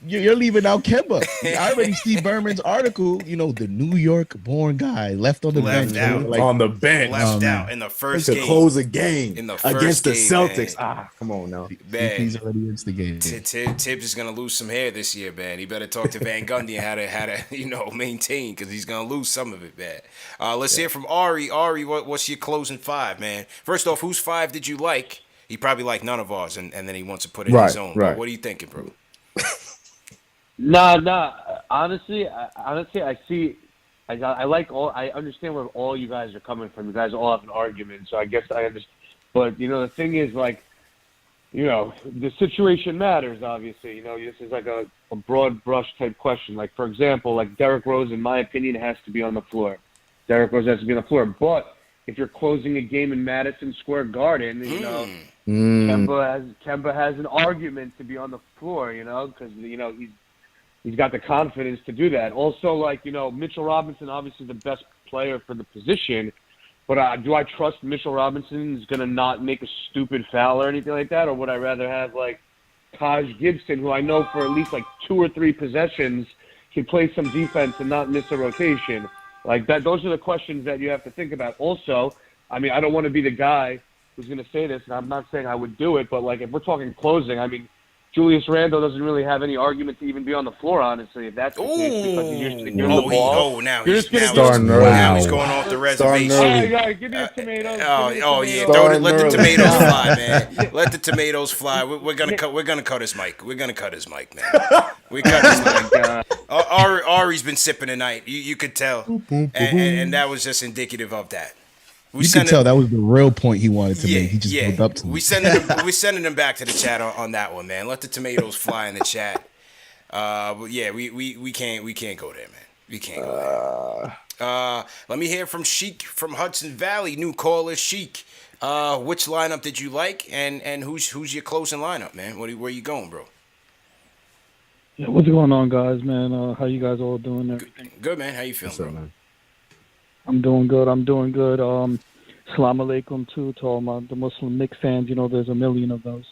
Speaker 8: You're leaving out Kemba. I already see Berman's article. You know, the New York-born guy left on the bench.
Speaker 3: On the bench.
Speaker 1: Left out in the first game.
Speaker 3: To close a game
Speaker 1: in the first
Speaker 3: against the
Speaker 1: game,
Speaker 3: Celtics.
Speaker 1: Man.
Speaker 3: Come on now.
Speaker 1: Man.
Speaker 8: He's already against the game.
Speaker 1: Thibs is going to lose some hair this year, man. He better talk to Van Gundy and how to know, maintain because he's gonna lose some of it, man. Let's hear from Ari. Ari, what's your closing five, man? First off, whose five did you like? He probably liked none of ours, and then he wants to put in his own.
Speaker 3: Right.
Speaker 1: But what are you thinking, bro?
Speaker 11: Nah. Honestly, I see. I like all. I understand where all you guys are coming from. You guys all have an argument, so I guess I understand. But the thing is, like, the situation matters. Obviously, this is like a broad brush type question. Like, for example, like Derrick Rose, in my opinion, has to be on the floor. Derrick Rose has to be on the floor. But if you're closing a game in Madison Square Garden, Kemba has an argument to be on the floor. Because he's got the confidence to do that. Also, like, Mitchell Robinson, obviously the best player for the position. But do I trust Mitchell Robinson is going to not make a stupid foul or anything like that? Or would I rather have, like, Taj Gibson, who I know for at least, like, 2 or 3 possessions can play some defense and not miss a rotation? Like, that. Those are the questions that you have to think about. Also, I mean, I don't want to be the guy who's going to say this, and I'm not saying I would do it, but, like, if we're talking closing, I mean, Julius Randle doesn't really have any argument to even be on the floor, honestly, if that's the case, because he's used to getting the ball.
Speaker 1: Now
Speaker 11: he's
Speaker 1: going off the reservation.
Speaker 11: Give me a tomato.
Speaker 1: Let the tomatoes fly, man. Let the tomatoes fly. We're gonna cut his mic. We're gonna cut his mic, man. We cut his mic. Ari's been sipping tonight. You could tell, and that was just indicative of that.
Speaker 8: You can tell that was the real point he wanted to make. He just built up to it.
Speaker 1: We're sending him back to the chat on that one, man. Let the tomatoes fly in the chat. But yeah, we can't go there, man. We can't go there. Let me hear from Sheik from Hudson Valley. New caller, Sheik. Which lineup did you like, and who's your closing lineup, man? Where you going, bro?
Speaker 12: Yeah, what's going on, guys, man? How you guys all doing? Everything
Speaker 1: good, man. How you feeling, bro? Man?
Speaker 12: I'm doing good. Salam alaikum to all the Muslim Knicks fans. There's a million of those.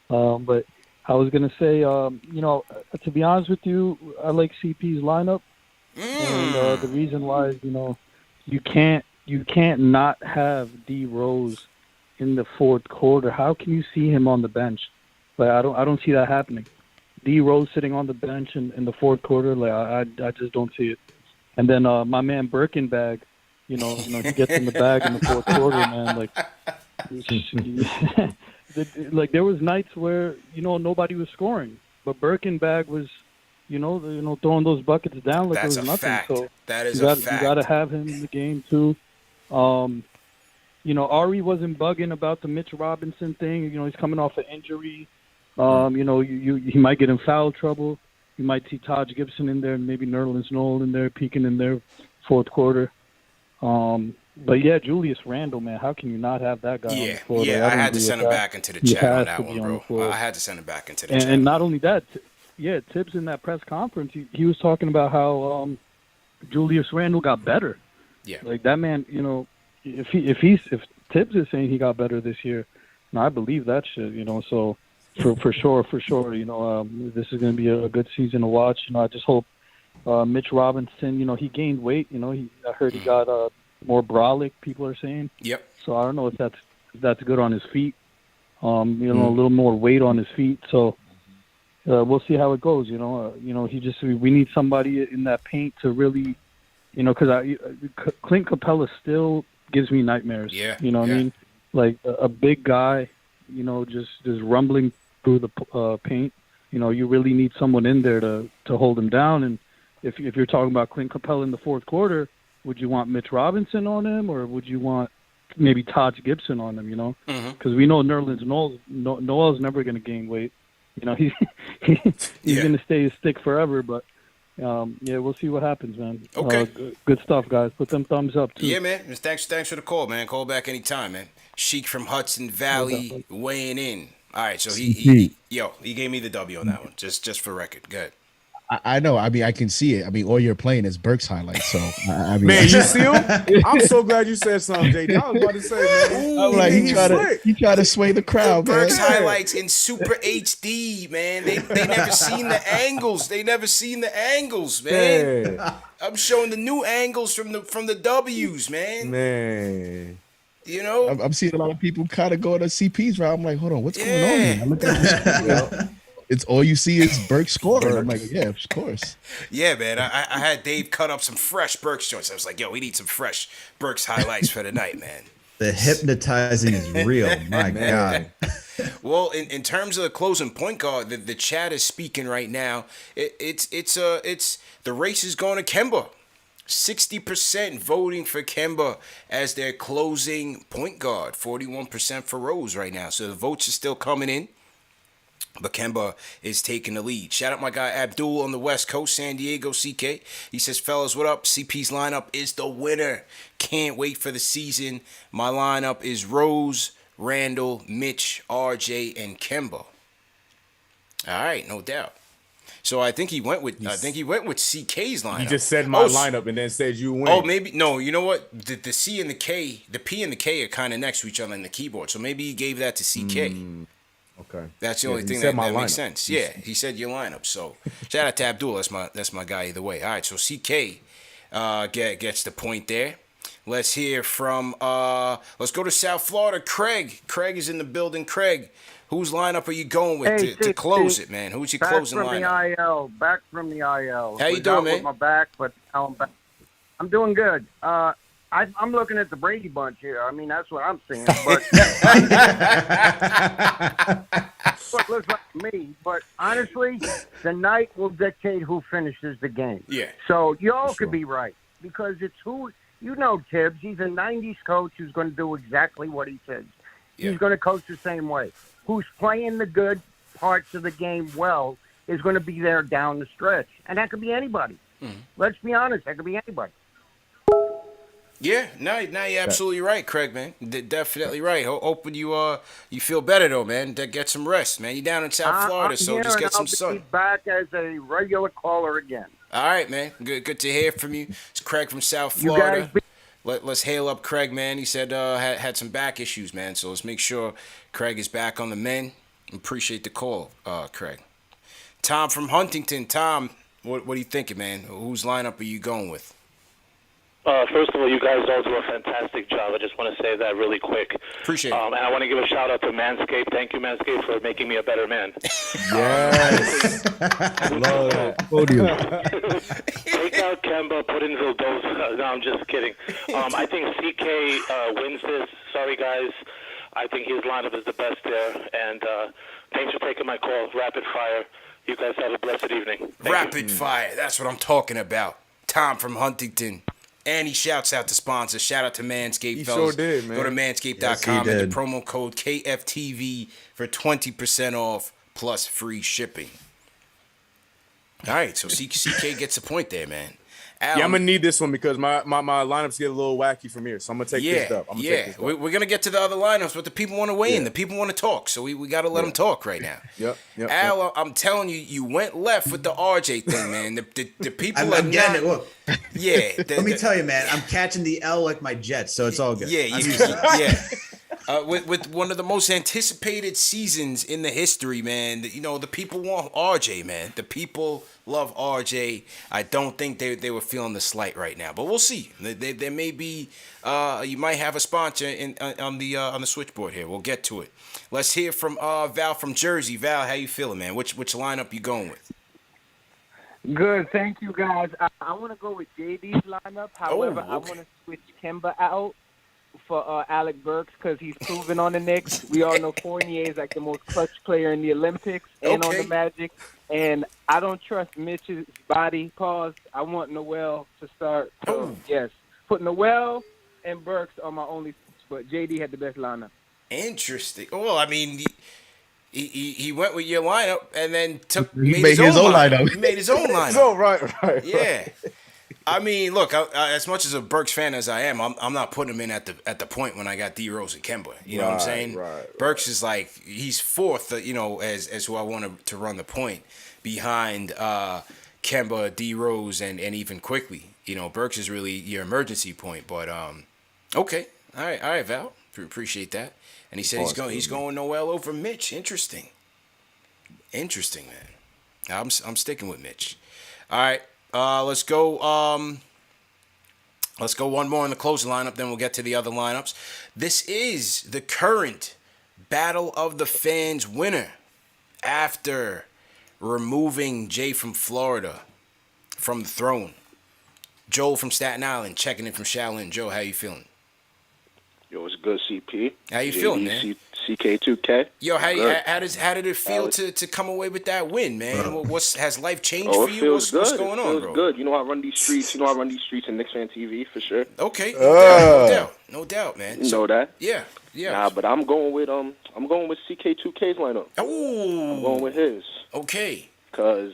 Speaker 12: But I was gonna say, to be honest with you, I like CP's lineup, and the reason why is, you can't not have D Rose in the fourth quarter. How can you see him on the bench? Like, I don't see that happening. D Rose sitting on the bench in the fourth quarter, like I just don't see it. And then my man Birkenbag, he gets in the bag in the fourth quarter, man. Like there was nights where nobody was scoring, but Birkenbag was, throwing those buckets down like
Speaker 1: That's
Speaker 12: there was nothing.
Speaker 1: Fact.
Speaker 12: So
Speaker 1: that is
Speaker 12: a
Speaker 1: fact.
Speaker 12: You got to have him in the game too. Ari wasn't bugging about the Mitch Robinson thing. He's coming off an injury. He might get in foul trouble. You might see Taj Gibson in there, and maybe Nerlens Noel in there, peeking in their fourth quarter. But yeah, Julius Randle, man, how can you not have that guy on the floor?
Speaker 1: Yeah, I had to send him back into the chat on that one, bro. I had to send him back into the chat.
Speaker 12: And not only that, Thibs in that press conference, he was talking about how Julius Randle got better.
Speaker 1: Yeah,
Speaker 12: like that man, if Thibs is saying he got better this year, I believe that shit. So. For sure. This is going to be a good season to watch. I just hope Mitch Robinson, he gained weight. I heard he got more brolic, people are saying.
Speaker 1: Yep.
Speaker 12: So I don't know if that's good on his feet. A little more weight on his feet. So we'll see how it goes. We need somebody in that paint to really, because Clint Capella still gives me nightmares.
Speaker 1: Yeah.
Speaker 12: What I mean? Like a big guy, just rumbling through the paint. You really need someone in there to hold him down. And if you're talking about Clint Capella in the fourth quarter, would you want Mitch Robinson on him, or would you want maybe Taj Gibson on him? Because we know Nerlens Noel's never going to gain weight. He's going to stay his stick forever. But we'll see what happens, man.
Speaker 1: Okay,
Speaker 12: good stuff, guys. Put them thumbs up too.
Speaker 1: Yeah, man. Thanks for the call, man. Call back anytime, man. Sheik from Hudson Valley weighing in. All right, so he gave me the W on that one, just for record. Good.
Speaker 8: I know. I mean, I can see it. I mean, all you're playing is Burks highlights. So I mean,
Speaker 3: man, you see him? I'm so glad you said something, Jay. I was about to say, man.
Speaker 8: I'm like, he tried to sway the crowd, man.
Speaker 1: Burks highlights in Super HD, man. They never seen the angles. Man. Yeah. I'm showing the new angles from the W's, man.
Speaker 3: Man.
Speaker 8: I'm seeing a lot of people kind of go to CP's route. I'm like, hold on, what's going on here? I look at It's all you see is Burke scoring. I'm like, yeah, of course.
Speaker 1: Yeah, man. I had Dave cut up some fresh Burks joints. I was like, yo, we need some fresh Burks highlights for the night, man.
Speaker 2: The hypnotizing is real. My God.
Speaker 1: Well, in terms of the closing point guard, the chat is speaking right now. It's the race is going to Kemba. 60% voting for Kemba as their closing point guard. 41% for Rose right now. So the votes are still coming in. But Kemba is taking the lead. Shout out my guy Abdul on the West Coast, San Diego, CK. He says, fellas, what up? CP's lineup is the winner. Can't wait for the season. My lineup is Rose, Randall, Mitch, RJ, and Kemba. All right, no doubt. So I think he went with CK's lineup.
Speaker 3: You just said my lineup and then said you win.
Speaker 1: Oh, maybe no. You know what? The C and the K, the P and the K are kind of next to each other in the keyboard. So maybe he gave that to CK.
Speaker 3: Okay.
Speaker 1: That's the only thing that makes sense. Yeah, he said your lineup. So shout out to Abdul. That's my guy either way. All right, so CK gets the point there. Let's hear from let's go to South Florida. Craig. Craig is in the building. Craig, whose lineup are you going with to close it, man? Who's your closing lineup?
Speaker 13: Back from the IL.
Speaker 1: How you doing, man?
Speaker 13: With my back, but now I'm back. I'm doing good. I'm looking at the Brady Bunch here. I mean, that's what I'm seeing. But what looks like to me. But honestly, the night will dictate who finishes the game.
Speaker 1: Yeah.
Speaker 13: So y'all could be right because it's who you know. Thibs. He's a '90s coach who's going to do exactly what he says.
Speaker 1: Yeah.
Speaker 13: He's going to coach the same way. Who's playing the good parts of the game well is going to be there down the stretch, and that could be anybody. Let's be honest. That could be anybody.
Speaker 1: Yeah, now you're absolutely right, Craig, man. Definitely right. Hoping you feel better though, man. Get some rest, man. You're down in South Florida, so just get some sun.
Speaker 13: I'll be back as a regular caller again.
Speaker 1: All right, man. Good to hear from you. It's Craig from South Florida. Let's hail up Craig, man. He said had some back issues, man. So let's make sure Craig is back on the mend. Appreciate the call, Craig. Tom from Huntington. Tom, what are you thinking, man? Whose lineup are you going with?
Speaker 14: First of all, you guys all do a fantastic job. I just want to say that really quick.
Speaker 1: Appreciate it.
Speaker 14: And I want to give a shout out to Manscaped. Thank you, Manscaped, for making me a better man.
Speaker 3: Yes. Love that. Podium.
Speaker 14: Take out Kemba, put in Vildosa. No, I'm just kidding. I think CK wins this. Sorry, guys. I think his lineup is the best there. And thanks for taking my call. Rapid fire. You guys have a blessed evening.
Speaker 1: Rapid fire. That's what I'm talking about. Tom from Huntington. And he shouts out to sponsors. Shout out to Manscaped,
Speaker 3: He
Speaker 1: fellas.
Speaker 3: sure did, man.
Speaker 1: Go to manscaped.com and the promo code KFTV for 20% off plus free shipping. All right, so CK gets a point there, man. Al,
Speaker 3: Yeah, I'm gonna need this one because my lineups get a little wacky from here, so I'm gonna take this up.
Speaker 1: We're gonna get to the other lineups, but the people want to weigh in. The people want to talk, so we got to let them talk right now.
Speaker 3: Yep.
Speaker 1: Al, I'm telling you, you went left with the RJ thing, man. The people
Speaker 2: I'm getting it. Look.
Speaker 1: Yeah.
Speaker 2: Let me tell you, man. I'm catching the L like my Jets, so it's all good.
Speaker 1: Yeah. With one of the most anticipated seasons in the history, man. The people want RJ, man. The people love RJ. I don't think they were feeling the slight right now, but we'll see. There may be. You might have a sponsor on the switchboard here. We'll get to it. Let's hear from Val from Jersey. Val, how you feeling, man? Which lineup you going with?
Speaker 11: Good, thank you, guys. I want to go with JD's lineup. However, I want to switch Kemba out for Alec Burks because he's proven on the Knicks. We all know Fournier is like the most clutch player in the Olympics and on the Magic. And I don't trust Mitch's body. Pause. I want Noel to start. So, yes, put Noel and Burks on my only, but JD had the best lineup.
Speaker 1: Interesting. Well, I mean, he went with your lineup and then
Speaker 8: made his own lineup.
Speaker 1: He made his own lineup.
Speaker 3: So right.
Speaker 1: Yeah. I mean, look, as much as a Burks fan as I am, I'm not putting him in at the point when I got D Rose and Kemba. You know what I'm saying?
Speaker 3: Right.
Speaker 1: Burks is like he's fourth, as who I want to run the point behind Kemba, D Rose, and even Quickly. Burks is really your emergency point. But okay, all right, Val, appreciate that. And he said he's going Noel over Mitch. Interesting, man. I'm sticking with Mitch. All right. Let's go. Let's go one more in the closing lineup, then we'll get to the other lineups. This is the current Battle of the Fans winner after removing Jay from Florida from the throne. Joel from Staten Island checking in from Shaolin. Joe, how you feeling?
Speaker 15: Yo, it's good, CP.
Speaker 1: How you feeling, man?
Speaker 15: CK2K.
Speaker 1: Yo, how did it feel to come away with that win, man? Has life changed for you? What's going on, bro?
Speaker 15: Good. You know I run these streets. I run these streets in KnicksFanTV for sure.
Speaker 1: Okay, no doubt, man.
Speaker 15: You know that?
Speaker 1: Yeah.
Speaker 15: Nah, but I'm going with CK2K's lineup.
Speaker 1: Oh,
Speaker 15: I'm going with his.
Speaker 1: Okay.
Speaker 15: Cause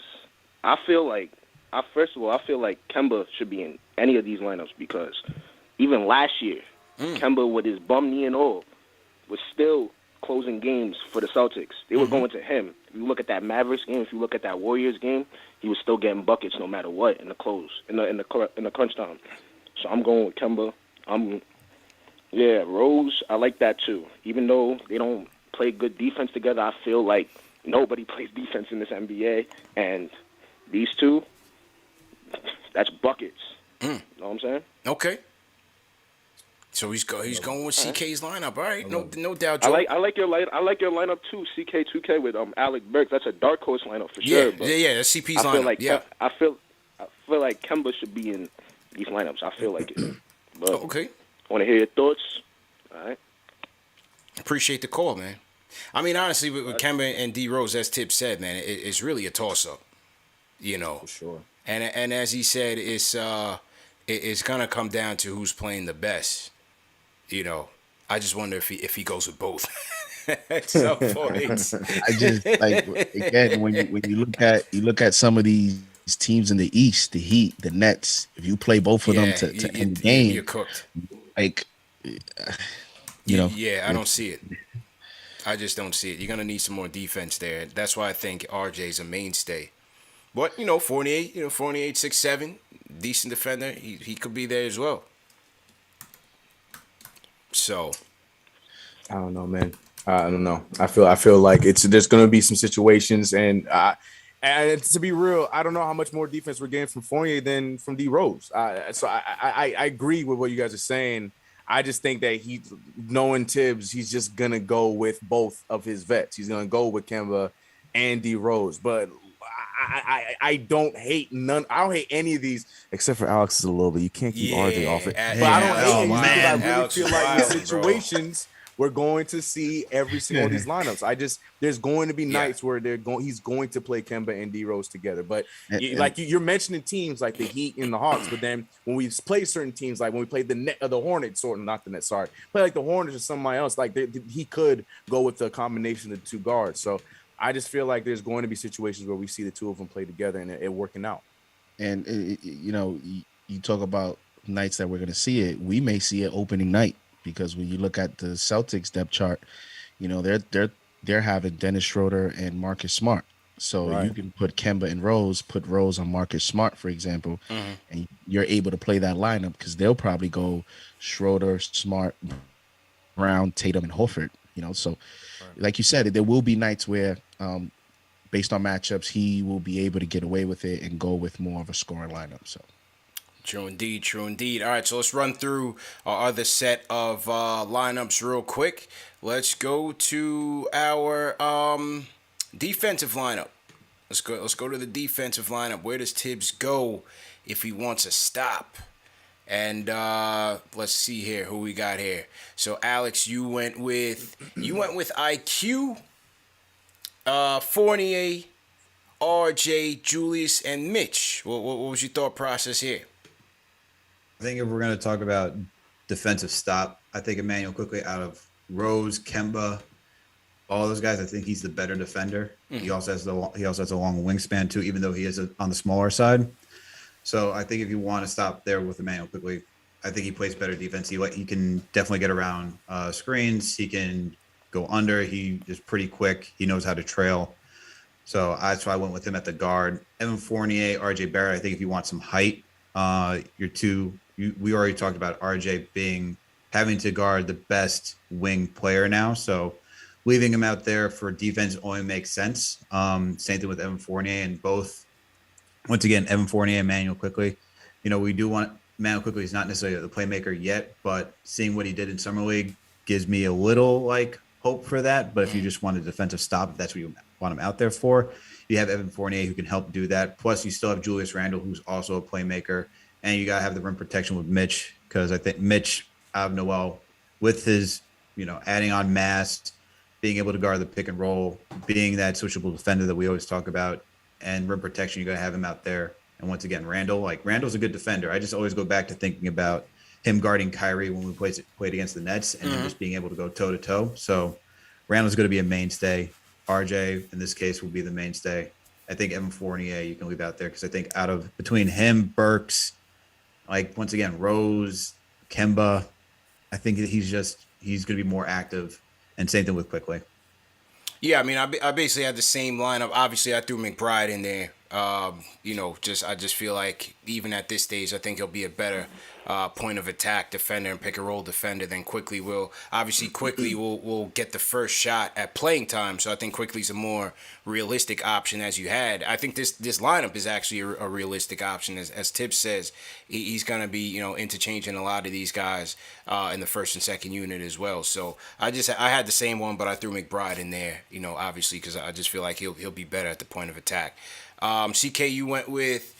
Speaker 15: I feel like Kemba should be in any of these lineups because even last year, Kemba with his bum knee and all was still closing games for the Celtics. They were going to him. If you look at that Mavericks game, if you look at that Warriors game, he was still getting buckets no matter what in the close, in the crunch time. So I'm going with Kemba. Rose, I like that too. Even though they don't play good defense together, I feel like nobody plays defense in this NBA, and these two, that's buckets. You know what I'm saying?
Speaker 1: Okay. So he's going with CK's lineup. All right, no doubt, Joe.
Speaker 15: I like your lineup too, CK2K with Alec Burks. That's a dark horse lineup for sure. But
Speaker 1: that's CP's lineup.
Speaker 15: I feel like Kemba should be in these lineups. I feel like it. But
Speaker 1: okay.
Speaker 15: I want to hear your thoughts. All right.
Speaker 1: Appreciate the call, man. I mean, honestly, with Kemba and D Rose, as Thibs said, man, it's really a toss up. You know.
Speaker 3: For sure.
Speaker 1: And as he said, it's gonna come down to who's playing the best. You know, I just wonder if he goes with both at some point.
Speaker 8: I just again when you look at some of these teams in the East, the Heat, the Nets. If you play both of them to end the game,
Speaker 1: you're cooked.
Speaker 8: Like, you know.
Speaker 1: Yeah, I don't see it. I just don't see it. You're gonna need some more defense there. That's why I think RJ's a mainstay. But Fournier, 6'7", decent defender. He could be there as well. So,
Speaker 3: I don't know, man. I don't know. I feel like there's gonna be some situations, and to be real, I don't know how much more defense we're getting from Fournier than from D Rose. So I agree with what you guys are saying. I just think that knowing Thibs, he's just gonna go with both of his vets. He's gonna go with Kemba and D Rose, but I don't hate none. I don't hate any of these except for Alex is a little bit. You can't keep RJ off it. But I don't hate these because I really feel like in situations we're going to see every single of these lineups. There's going to be nights where he's going to play Kemba and D Rose together. But you're mentioning teams like the Heat and the Hawks, but then when we play certain teams, like when we played the Hornets, or not the Nets, sorry, play like the Hornets or somebody else, like he could go with the combination of the two guards. So I just feel like there's going to be situations where we see the two of them play together and it working out.
Speaker 8: And you talk about nights that we're going to see it. We may see it opening night because when you look at the Celtics depth chart, they're having Dennis Schroeder and Marcus Smart. So you can put Kemba and Rose, put Rose on Marcus Smart, for example, and you're able to play that lineup because they'll probably go Schroeder, Smart, Brown, Tatum, and Horford. So like you said, there will be nights where, based on matchups, he will be able to get away with it and go with more of a scoring lineup. So,
Speaker 1: true indeed. All right, so let's run through our other set of lineups real quick. Let's go to our defensive lineup. Let's go to the defensive lineup. Where does Thibs go if he wants a stop? And let's see here who we got here. So Alex, you went with IQ, Fournier, RJ, Julius, and Mitch. What was your thought process here?
Speaker 2: I think if we're going to talk about defensive stop, I think Emmanuel quickly out of Rose, Kemba, all those guys. I think he's the better defender. He also has a long wingspan too, even though he is on the smaller side. So I think if you want to stop there with Emmanuel quickly, I think he plays better defense. He can definitely get around screens. He can go under. He is pretty quick. He knows how to trail. So that's why I went with him at the guard. Evan Fournier, RJ Barrett. I think if you want some height, we already talked about RJ having to guard the best wing player now. So leaving him out there for defense only makes sense. Same thing with Evan Fournier, and both. Once again, Evan Fournier and Emmanuel quickly. We do want Emmanuel quickly. He's not necessarily the playmaker yet, but seeing what he did in Summer League gives me a little hope for that. But if you just want a defensive stop, if that's what you want him out there for, you have Evan Fournier who can help do that. Plus, you still have Julius Randle, who's also a playmaker, and you got to have the rim protection with Mitch, because I think Mitch out of Noel, with his, adding on mass, being able to guard the pick and roll, being that switchable defender that we always talk about, and rim protection, you got to have him out there. And once again, Randall's a good defender. I just always go back to thinking about him guarding Kyrie when we played against the Nets, and then just being able to go toe to toe. So Randall's going to be a mainstay. RJ in this case will be the mainstay. I think Evan Fournier you can leave out there, because I think between him, Burks, once again Rose, Kemba, I think he's going to be more active. And same thing with Quickly.
Speaker 1: Yeah, I mean, I basically had the same lineup. Obviously, I threw McBride in there. I just feel like even at this stage, I think he'll be a better point of attack defender and pick and roll defender than Quickly will. Obviously, Quickly will get the first shot at playing time, so I think Quickly's a more realistic option as you had. I think this lineup is actually a realistic option, as Thibs says. He's gonna be interchanging a lot of these guys in the first and second unit as well. So I had the same one, but I threw McBride in there, obviously because I just feel like he'll be better at the point of attack. CK, you went with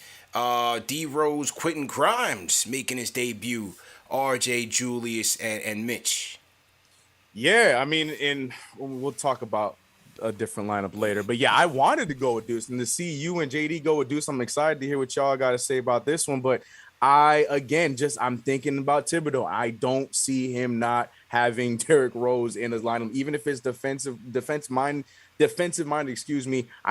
Speaker 1: D Rose, Quentin Grimes making his debut, RJ, Julius, and Mitch.
Speaker 3: Yeah, I mean, we'll talk about a different lineup later, but yeah, I wanted to go with Deuce, and to see you and JD go with Deuce, I'm excited to hear what y'all got to say about this one. But I'm thinking about Thibodeau. I don't see him not having Derrick Rose in his lineup, even if it's defensive mind. I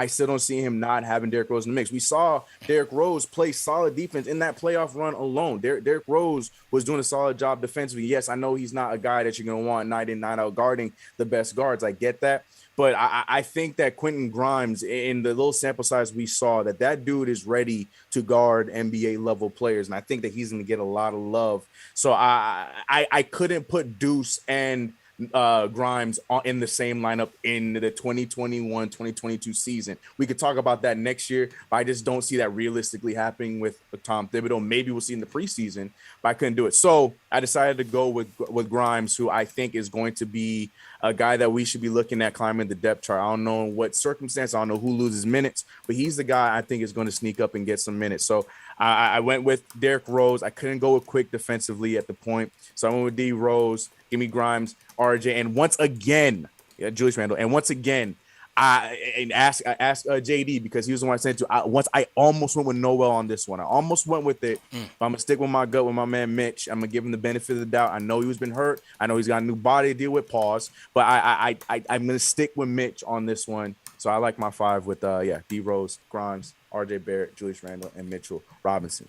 Speaker 3: still don't see him not having Derrick Rose in the mix. We saw Derrick Rose play solid defense in that playoff run alone. Derrick Rose was doing a solid job defensively. Yes, I know he's not a guy that you're going to want night in, night out guarding the best guards. I get that. But I think that Quentin Grimes, in the little sample size we saw, that dude is ready to guard NBA level players. And I think that he's going to get a lot of love. So I couldn't put Deuce and Grimes in the same lineup in the 2021-2022 season. We could talk about that next year, but I just don't see that realistically happening with Tom Thibodeau. Maybe we'll see in the preseason, but I couldn't do it. So I decided to go with Grimes, who I think is going to be a guy that we should be looking at climbing the depth chart. I don't know what circumstance, I don't know who loses minutes, but he's the guy I think is going to sneak up and get some minutes. So I went with Derrick Rose. I couldn't go with Quick defensively at the point, so I went with D Rose. Give me Grimes, RJ, and once again, Julius Randle. And once again, I asked JD, because he was the one I sent to. I almost went with Noel on this one. I almost went with it. But I'm gonna stick with my gut with my man Mitch. I'm gonna give him the benefit of the doubt. I know he's been hurt. I know he's got a new body to deal with. Pause. But I'm gonna stick with Mitch on this one. So I like my five with D Rose, Grimes, RJ Barrett, Julius Randle, and Mitchell Robinson.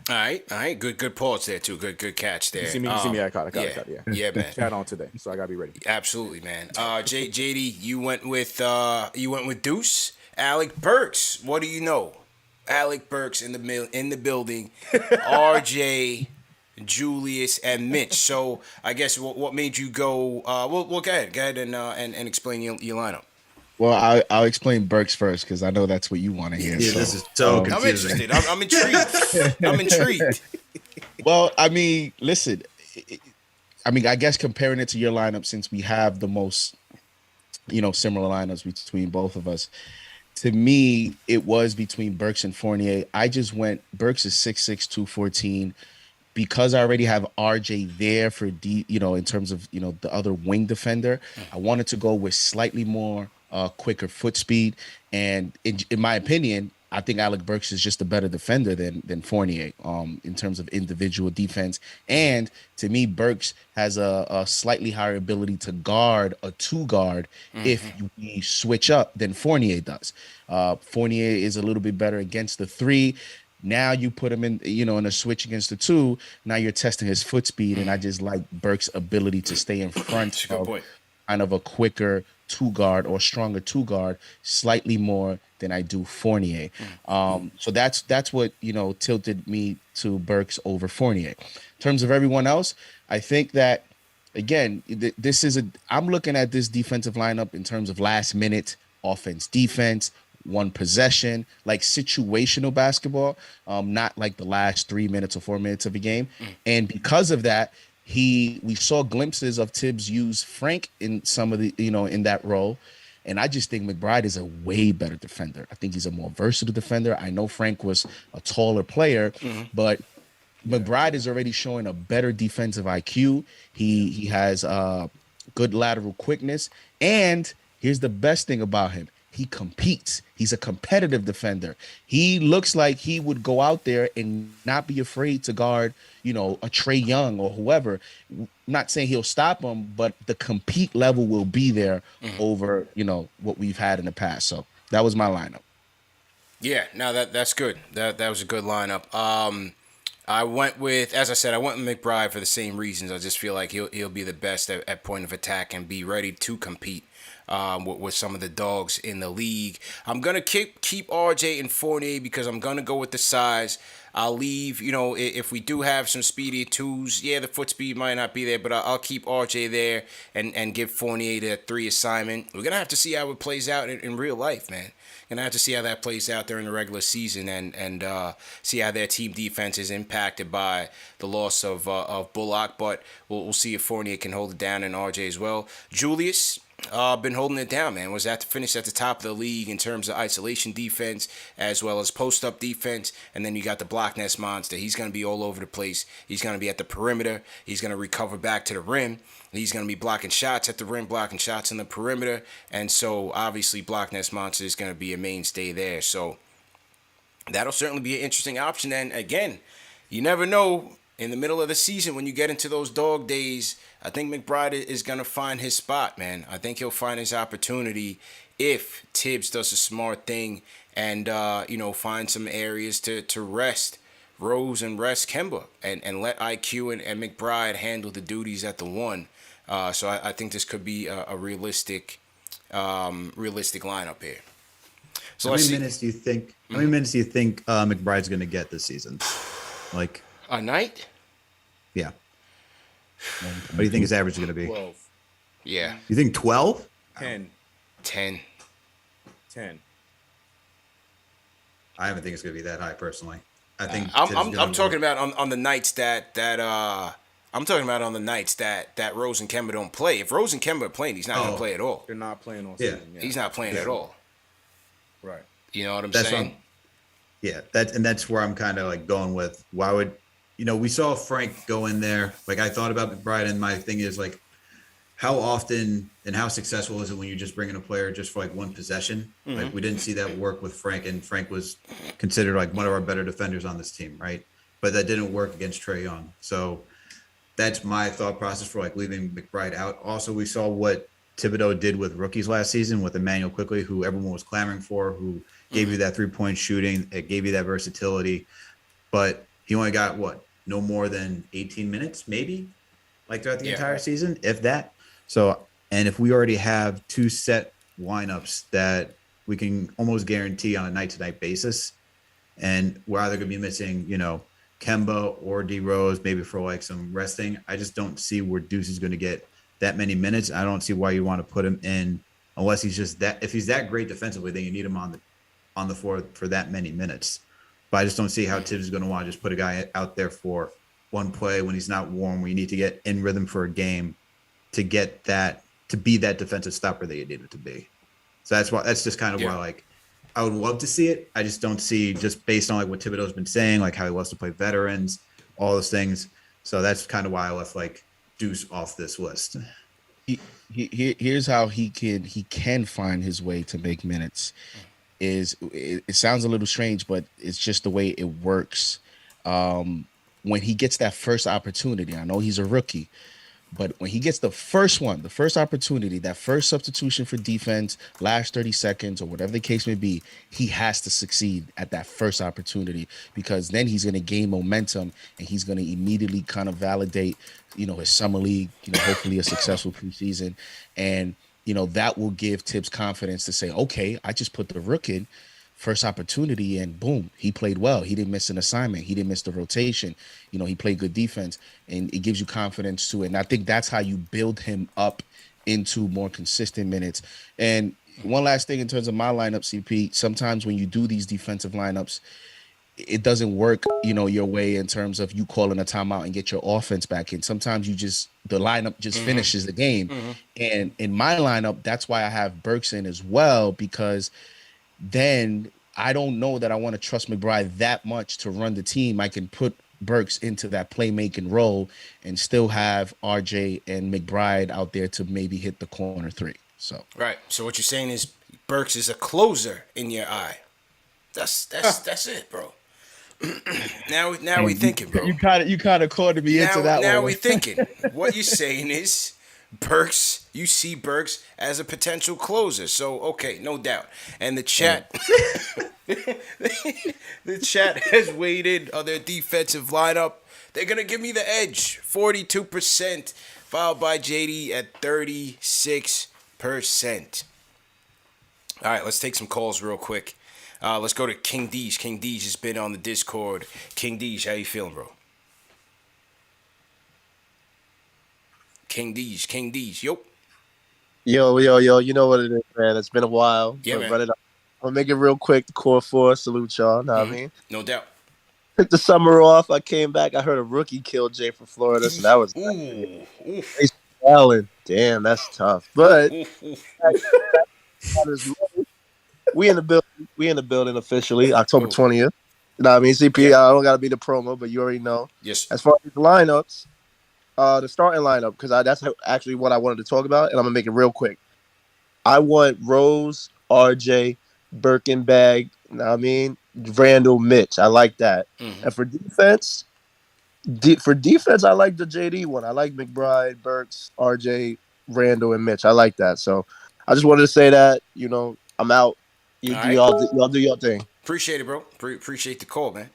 Speaker 1: All right. Good pause there too. Good catch there.
Speaker 3: You see me? I caught it.
Speaker 1: Yeah, man.
Speaker 3: Chat on today, so I gotta be ready.
Speaker 1: Absolutely, man. JD, you went with Deuce, Alec Burks. What do you know? Alec Burks in the building. RJ, Julius, and Mitch. So I guess what made you go? Well, go ahead and explain your lineup.
Speaker 8: Well, I'll explain Burks first, because I know that's what you want to hear.
Speaker 2: Yeah, this is so confusing.
Speaker 1: I'm interested. I'm intrigued.
Speaker 8: Well, I mean, listen. I guess comparing it to your lineup, since we have the most, similar lineups between both of us, to me, it was between Burks and Fournier. I just went, Burks is 6'6", 214. Because I already have RJ there for in terms of, the other wing defender, I wanted to go with slightly more quicker foot speed. And in my opinion, I think Alec Burks is just a better defender than Fournier in terms of individual defense. And to me, Burks has a slightly higher ability to guard a two guard if you switch up than Fournier does. Fournier is a little bit better against the three. Now you put him in, in a switch against the two. Now you're testing his foot speed, and I just like Burks' ability to stay in front of kind of a quicker two guard or stronger two guard, slightly more than I do Fournier. So that's what tilted me to Burks over Fournier. In terms of everyone else, I think that again, I'm looking at this defensive lineup in terms of last minute offense, defense, one possession, like situational basketball, not like the last 3 minutes or 4 minutes of a game. And because of that, we saw glimpses of Thibs use Frank in some of the, in that role. And I just think McBride is a way better defender. I think he's a more versatile defender. I know Frank was a taller player, but McBride is already showing a better defensive IQ. He has good lateral quickness, and here's the best thing about him: he competes. He's a competitive defender. He looks like he would go out there and not be afraid to guard, a Trey Young or whoever. Not saying he'll stop him, but the compete level will be there over, what we've had in the past. So that was my lineup.
Speaker 1: Yeah, no, that's good. That was a good lineup. I went with, as I said, McBride for the same reasons. I just feel like he'll be the best at point of attack and be ready to compete with some of the dogs in the league. I'm gonna keep RJ and Fournier because I'm gonna go with the size. I'll leave, if we do have some speedy twos, the foot speed might not be there, but I'll keep RJ there and give Fournier the 3 assignment. We're gonna have to see how it plays out in real life, man. Gonna have to see how that plays out during the regular season and see how their team defense is impacted by the loss of Bullock. But we'll see if Fournier can hold it down and RJ as well. Julius been holding it down, man. Was at to finish at the top of the league in terms of isolation defense as well as post-up defense. And then you got the block nest monster. He's going to be all over the place. He's going to be at the perimeter. He's going to recover back to the rim. He's going to be blocking shots at the rim, blocking shots in the perimeter. And so, obviously, block nest monster is going to be a mainstay there. So, that'll certainly be an interesting option. And, again, you never know. In the middle of the season, when you get into those dog days, I think McBride is going to find his spot, man. I think he'll find his opportunity if Thibs does a smart thing and, find some areas to rest Rose and rest Kemba and let IQ and McBride handle the duties at the 1. So I think this could be a realistic lineup here. So
Speaker 2: how many minutes do you think McBride's going to get this season? Like
Speaker 1: a night?
Speaker 2: Yeah. What do you think his average is going to be?
Speaker 3: 12.
Speaker 1: Yeah.
Speaker 2: You think 12?
Speaker 3: 10.
Speaker 1: 10.
Speaker 2: I don't think it's going to be that high, personally. I think
Speaker 1: I'm talking about on the nights that I'm talking about on the nights that Rose and Kemba don't play. If Rose and Kemba are playing, he's not going to play at all.
Speaker 3: They're not playing on
Speaker 1: season. Yeah. He's not playing at all.
Speaker 3: Right.
Speaker 1: You know what I'm saying?
Speaker 2: That's where I'm kind of like going with why would we saw Frank go in there. Like I thought about McBride, and my thing is like how often and how successful is it when you just bring in a player just for like one possession? Mm-hmm. Like we didn't see that work with Frank, and Frank was considered like one of our better defenders on this team, right? But that didn't work against Trae Young. So that's my thought process for like leaving McBride out. Also, we saw what Thibodeau did with rookies last season with Emmanuel Quickly, who everyone was clamoring for, who gave you that 3-point shooting, it gave you that versatility, but he only got no more than 18 minutes, maybe, like throughout the entire season, if that. So, and if we already have 2 set lineups that we can almost guarantee on a night-to-night basis, and we're either going to be missing, Kemba or D Rose, maybe for like some resting, I just don't see where Deuce is going to get that many minutes. I don't see why you want to put him in unless he's just that. If he's that great defensively, then you need him on the floor for that many minutes. But I just don't see how Thibs is going to want to just put a guy out there for one play when he's not warm, where you need to get in rhythm for a game to get that, to be that defensive stopper that you need it to be. So that's just kind of why, like, I would love to see it. I just don't see, just based on like what Thibodeau's been saying, like how he loves to play veterans, all those things. So that's kind of why I left like Deuce off this list.
Speaker 8: Here's how he can find his way to make minutes. It sounds a little strange, but it's just the way it works. When he gets that first opportunity, I know he's a rookie, but when he gets the first opportunity, that first substitution for defense, last 30 seconds or whatever the case may be, he has to succeed at that first opportunity, because then he's going to gain momentum and he's going to immediately kind of validate, his summer league, hopefully a successful preseason. And, that will give Thibs confidence to say, okay, I just put the rook in, first opportunity, and boom, he played well. He didn't miss an assignment. He didn't miss the rotation. He played good defense, and it gives you confidence too. And I think that's how you build him up into more consistent minutes. And one last thing in terms of my lineup, CP, sometimes when you do these defensive lineups, it doesn't work, your way in terms of you calling a timeout and get your offense back in. Sometimes the lineup just finishes the game. And in my lineup, that's why I have Burks in as well, because then I don't know that I want to trust McBride that much to run the team. I can put Burks into that playmaking role and still have RJ and McBride out there to maybe hit the corner three. So
Speaker 1: right. So what you're saying is Burks is a closer in your eye. That's it, bro. now we thinking, bro.
Speaker 8: You kind of caught me into that
Speaker 1: now
Speaker 8: one.
Speaker 1: we thinking. What you're saying is Burks. You see Burks as a potential closer. So okay, no doubt. And the chat, the chat has weighed in on their defensive lineup. They're gonna give me the edge. 42%, followed by JD at 36%. All right, let's take some calls real quick. Let's go to King Deej. King Deej has been on the Discord. King Deej, how you feeling, bro? King Deej, yo.
Speaker 16: Yo, you know what it is, man. It's been a while.
Speaker 1: Yeah, man.
Speaker 16: Run it up. I'll make it real quick. The core four, salute y'all. Know what I mean?
Speaker 1: No doubt.
Speaker 16: Took the summer off. I came back. I heard a rookie killed Jay from Florida, so that was Allen. Damn, that's tough. But we in the building. We in the building officially. October 20th. You know what I mean? CP, I don't gotta be the promo, but you already know.
Speaker 1: Yes.
Speaker 16: As far as the lineups, the starting lineup, because that's actually what I wanted to talk about, and I'm gonna make it real quick. I want Rose, RJ, Birkenbag, you know what I mean? Randall, Mitch. I like that. And for defense, I like the JD one. I like McBride, Burks, RJ, Randall, and Mitch. I like that. So I just wanted to say that, I'm out. Y'all do your thing.
Speaker 1: Appreciate it, bro. Appreciate the call, man.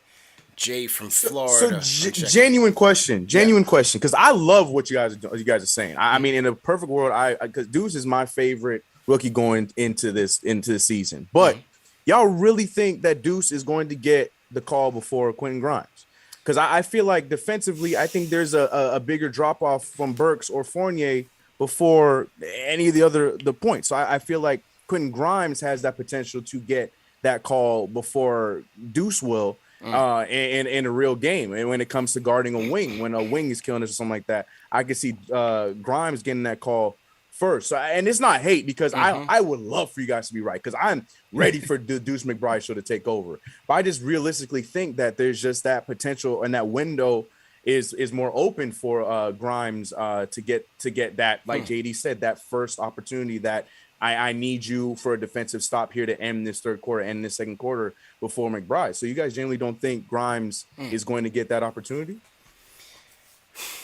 Speaker 1: Jay from Florida.
Speaker 3: So genuine question, because I love what you guys are saying. I mean, in a perfect world, because Deuce is my favorite rookie going into the season. But y'all really think that Deuce is going to get the call before Quentin Grimes? Because I feel like defensively, I think there's a bigger drop off from Burks or Fournier before any of the points. So I feel like Quentin Grimes has that potential to get that call before Deuce will. In a real game, and when it comes to guarding a wing, when a wing is killing us or something like that, I can see Grimes getting that call first. So, and it's not hate, because I would love for you guys to be right, because I'm ready for the Deuce McBride show to take over. But I just realistically think that there's just that potential, and that window is more open for Grimes to get that, like JD said, that first opportunity that. I need you for a defensive stop here to end this third quarter, end this second quarter before McBride. So you guys generally don't think Grimes is going to get that opportunity?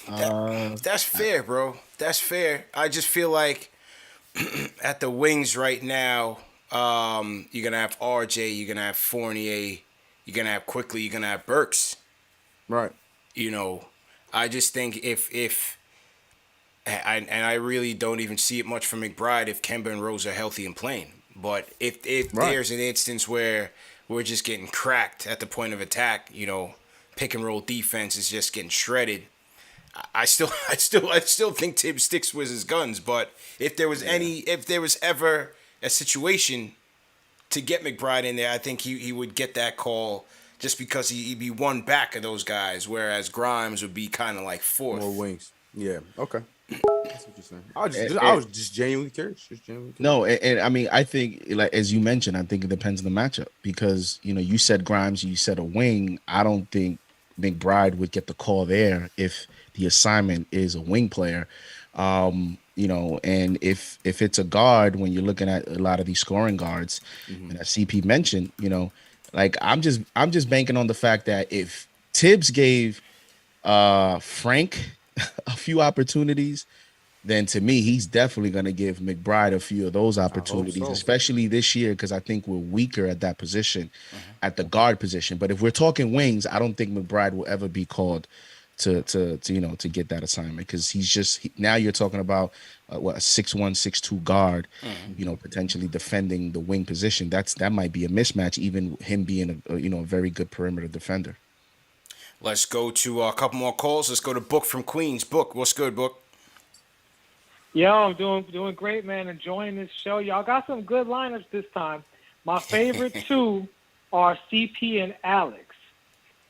Speaker 1: That's fair, bro. That's fair. I just feel like at the wings right now, you're going to have RJ, you're going to have Fournier, you're going to have Quickly, you're going to have Burks.
Speaker 3: Right.
Speaker 1: I just think if I really don't even see it much from McBride if Kemba and Rose are healthy and playing. But if there's an instance where we're just getting cracked at the point of attack, pick and roll defense is just getting shredded. I still think Thibs sticks with his guns. But if there was ever a situation to get McBride in there, I think he would get that call just because he'd be one back of those guys, whereas Grimes would be kind of like fourth.
Speaker 3: More wings. Yeah. Okay. That's what you're saying. I was just genuinely curious.
Speaker 8: No, and I mean, I think, like as you mentioned, I think it depends on the matchup, because you said Grimes, you said a wing. I don't think McBride would get the call there if the assignment is a wing player. And if it's a guard, when you're looking at a lot of these scoring guards, and as CP mentioned, like I'm just banking on the fact that if Thibs gave Frank a few opportunities, then to me, he's definitely going to give McBride a few of those opportunities, especially this year, because I think we're weaker at that position, at the guard position. But if we're talking wings, I don't think McBride will ever be called to get that assignment, because now you're talking about a 6'1", 6'2" guard, potentially defending the wing position. That might be a mismatch, even him being a very good perimeter defender.
Speaker 1: Let's go to a couple more calls. Let's go to Book from Queens. Book, what's good, Book?
Speaker 17: Yo, I'm doing great, man. Enjoying this show. Y'all got some good lineups this time. My favorite two are CP and Alex.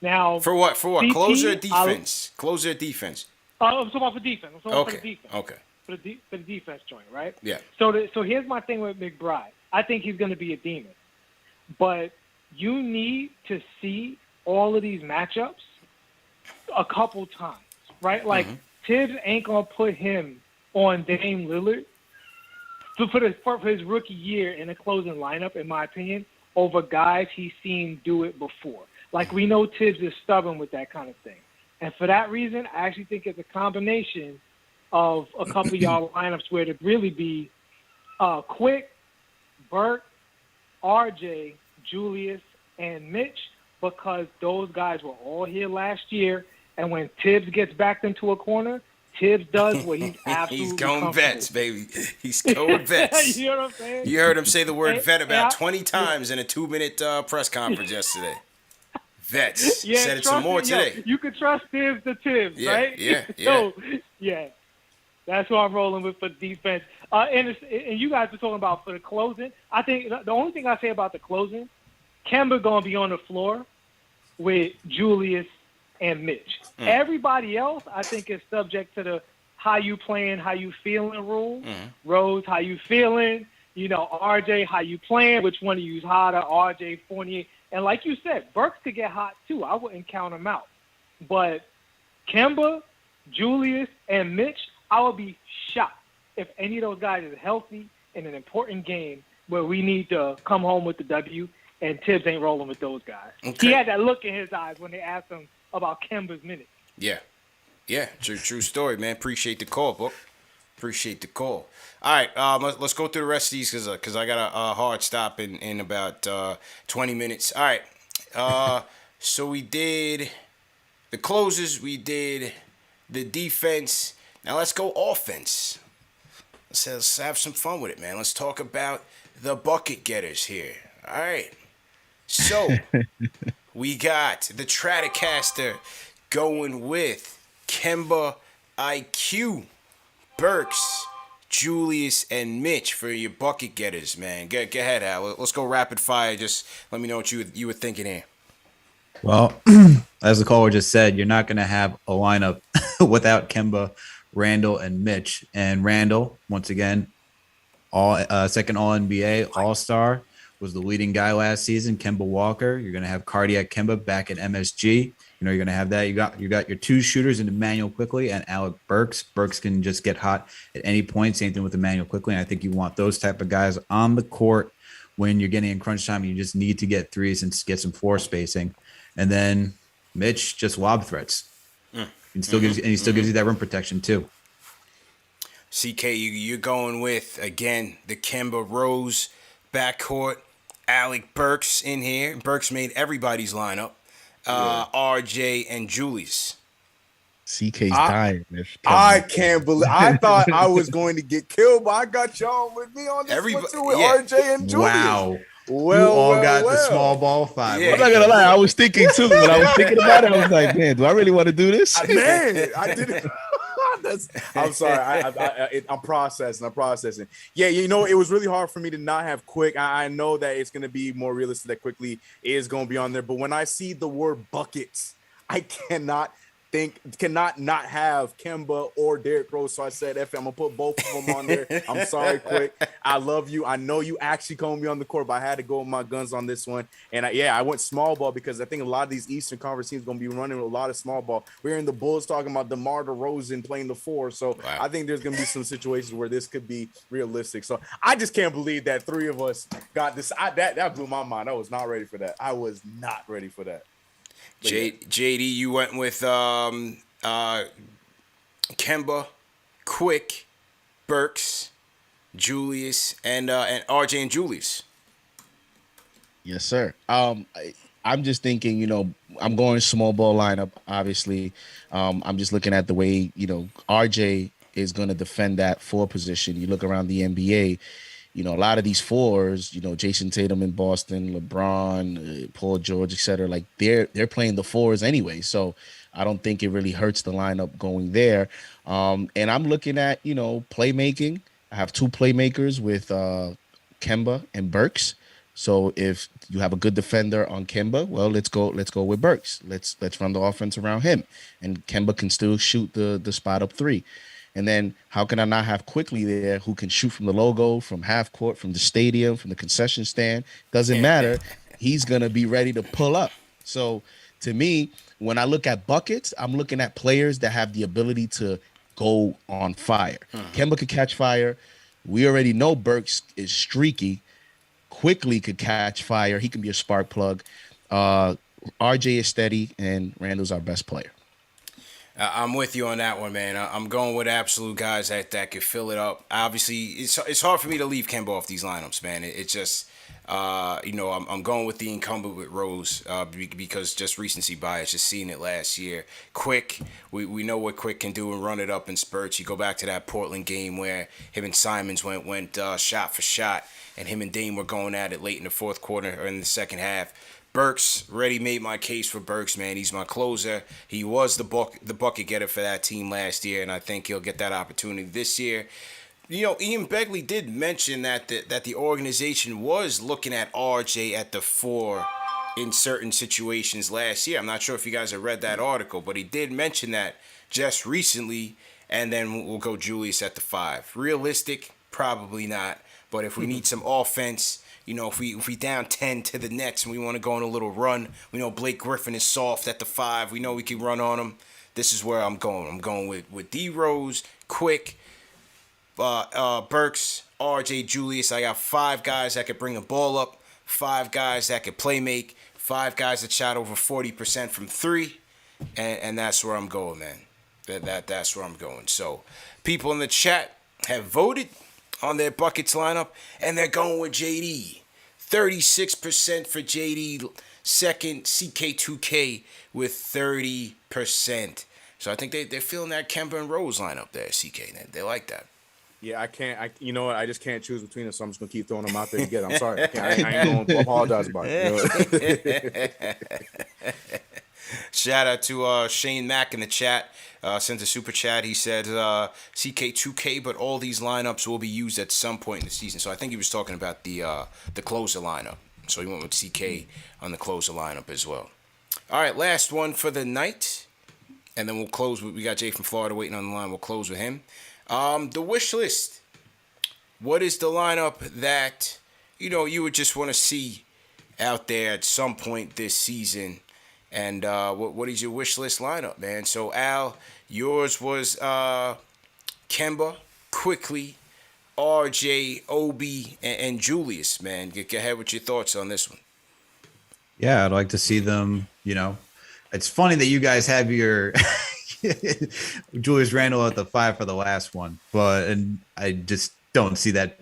Speaker 17: Now
Speaker 1: For what?
Speaker 17: CP,
Speaker 1: Closer or defense? Closer or defense?
Speaker 17: I'm talking about for defense. I'm talking
Speaker 1: Okay.
Speaker 17: for the defense.
Speaker 1: Okay.
Speaker 17: For the defense joint, right?
Speaker 1: Yeah.
Speaker 17: So here's my thing with McBride. I think he's going to be a demon, but you need to see all of these matchups a couple times, right? Like Thibs ain't gonna put him on Dame Lillard for his rookie year in a closing lineup, in my opinion, over guys he's seen do it before. Like, we know Thibs is stubborn with that kind of thing. And for that reason, I actually think it's a combination of a couple of y'all lineups where to really be Quick, Burke, RJ, Julius, and Mitch, because those guys were all here last year. And when Thibs gets backed into a corner, Thibs does what he's absolutely
Speaker 1: He's going
Speaker 17: comfortable
Speaker 1: vets, baby. He's going vets.
Speaker 17: You know what I'm saying?
Speaker 1: You heard him say the word vet about 20
Speaker 17: yeah.
Speaker 1: times in a 2-minute press conference yesterday. Vets.
Speaker 17: Yeah,
Speaker 1: Said it some more today.
Speaker 17: You can trust Thibs to Thibs,
Speaker 1: Yeah,
Speaker 17: right?
Speaker 1: yeah,
Speaker 17: So, yeah. That's what I'm rolling with for defense. And you guys were talking about for the closing. I think the only thing I say about the closing, Kemba going to be on the floor with Julius and Mitch. Everybody else, I think, is subject to the how you playing, how you feeling rule. Rose, how you feeling? You know, RJ, how you playing? Which one of you's hotter? RJ, Fournier. And like you said, Burks could get hot too. I wouldn't count him out. But Kemba, Julius, and Mitch, I would be shocked if any of those guys is healthy in an important game where we need to come home with the W, and Thibs ain't rolling with those guys.
Speaker 1: Okay.
Speaker 17: He had that look in his eyes when they asked him about Kemba's minutes.
Speaker 1: Yeah. Yeah, true story, man. Appreciate the call, Book. Appreciate the call. All right, let's go through the rest of these because I got a hard stop in about 20 minutes. All right, so we did the closes, we did the defense. Now let's go offense. Let's have some fun with it, man. Let's talk about the bucket getters here. All right. So we got the Stratocaster going with Kemba, IQ, Burks, Julius, and Mitch for your bucket getters, man. Go ahead, Al. Let's go rapid fire. Just let me know what you were thinking here.
Speaker 2: Well, as the caller just said, you're not going to have a lineup without Kemba, Randall, and Mitch. And Randall, once again, second All-NBA, All-Star, was the leading guy last season. Kemba Walker, you're going to have Cardiac Kemba back at MSG. You know, you're going to have that. You got your two shooters in Emmanuel Quickly and Alec Burks. Burks can just get hot at any point. Same thing with Emmanuel Quickly. And I think you want those type of guys on the court when you're getting in crunch time and you just need to get threes and get some floor spacing. And then Mitch, just lob threats. And still gives you that rim protection too.
Speaker 1: CK, you're going with, again, the Kemba Rose backcourt. Alec Burks in here. Burks made everybody's lineup. RJ and Julius.
Speaker 8: CK's dying.
Speaker 3: I can't believe. I thought I was going to get killed, but I got y'all with me on this one too with RJ and Julius.
Speaker 2: Wow.
Speaker 3: Well,
Speaker 2: you all got the small ball five.
Speaker 8: Yeah. I'm not gonna lie, I was thinking too. When I was thinking about it, I was like, man, do I really want to do this?
Speaker 3: Man, I didn't. I'm sorry. I'm processing. Yeah, you know, it was really hard for me to not have Quick. I know that it's going to be more realistic that Quickly is going to be on there. But when I see the word buckets, I cannot not have Kemba or Derrick Rose. So I said, I'm going to put both of them on there. I'm sorry, Quick. I love you. I know you actually called me on the court, but I had to go with my guns on this one. And I went small ball because I think a lot of these Eastern Conference teams are going to be running with a lot of small ball. We're hearing the Bulls talking about DeMar DeRozan playing the 4. So I think there's going to be some situations where this could be realistic. So I just can't believe that three of us got this. That blew my mind. I was not ready for that. I was not ready for that.
Speaker 1: JD, you went with Kemba, Quick, Burks, Julius, and RJ and Julius.
Speaker 8: Yes, sir. I'm just thinking, you know, I'm going small ball lineup, obviously. I'm just looking at the way, you know, RJ is going to defend that 4 position. You look around the NBA, you know, a lot of these 4s, you know, Jason Tatum in Boston, LeBron, Paul George, et cetera, like they're playing the 4s anyway. So I don't think it really hurts the lineup going there. And I'm looking at, you know, playmaking. I have 2 playmakers with Kemba and Burks. So if you have a good defender on Kemba, well, let's go with Burks. Let's run the offense around him, and Kemba can still shoot the spot up three. And then how can I not have Quickly there who can shoot from the logo, from half court, from the stadium, from the concession stand? Doesn't matter. He's gonna be ready to pull up. So to me, when I look at buckets, I'm looking at players that have the ability to go on fire. Kemba could catch fire. We already know Burks is streaky. Quickly could catch fire. He can be a spark plug. RJ is steady, and Randall's our best player.
Speaker 1: I'm with you on that one, man. I'm going with absolute guys that could fill it up. Obviously, it's hard for me to leave Kemba off these lineups, man. It just, I'm going with the incumbent with Rose because just recency bias, just seeing it last year. Quick, we know what Quick can do and run it up in spurts. You go back to that Portland game where him and Simons went shot for shot, and him and Dame were going at it late in the fourth quarter or in the second half. Burks already made my case for Burks, man. He's my closer. He was the bucket getter for that team last year, and I think he'll get that opportunity this year. Ian Begley did mention that the organization was looking at RJ at the 4 in certain situations last year. I'm not sure if you guys have read that article, but he did mention that just recently, and then we'll go Julius at the 5. Realistic? Probably not. But if we need some offense, if we down 10 to the Nets and we want to go on a little run, we know Blake Griffin is soft at the 5. We know we can run on him. This is where I'm going. I'm going with D Rose, Quick, Burks, RJ, Julius. I got 5 guys that could bring the ball up, 5 guys that could play make, 5 guys that shot over 40% from 3, and that's where I'm going, man. That's where I'm going. So people in the chat have voted on their buckets lineup, and they're going with JD. 36% for JD. Second, CK2K with 30%. So I think they're feeling that Kemba and Rose lineup there, CK. They like that.
Speaker 3: Yeah, I can't. You know what? I just can't choose between them, so I'm just gonna keep throwing them out there to get. I'm sorry. I ain't gonna apologize about it.
Speaker 1: Shout out to Shane Mack in the chat. Sent a super chat. He said CK2K, but all these lineups will be used at some point in the season. So I think he was talking about the closer lineup. So he went with CK on the closer lineup as well. All right, last one for the night, and then we'll close. We got Jay from Florida waiting on the line. We'll close with him. The wish list. What is the lineup that you would just want to see out there at some point this season? And what is your wish list lineup, man? So, Al, yours was Kemba, Quickly, RJ, Obi, and Julius, man. Get ahead with your thoughts on this one.
Speaker 2: Yeah, I'd like to see them, It's funny that you guys have your Julius Randle at the 5 for the last one, and I just don't see that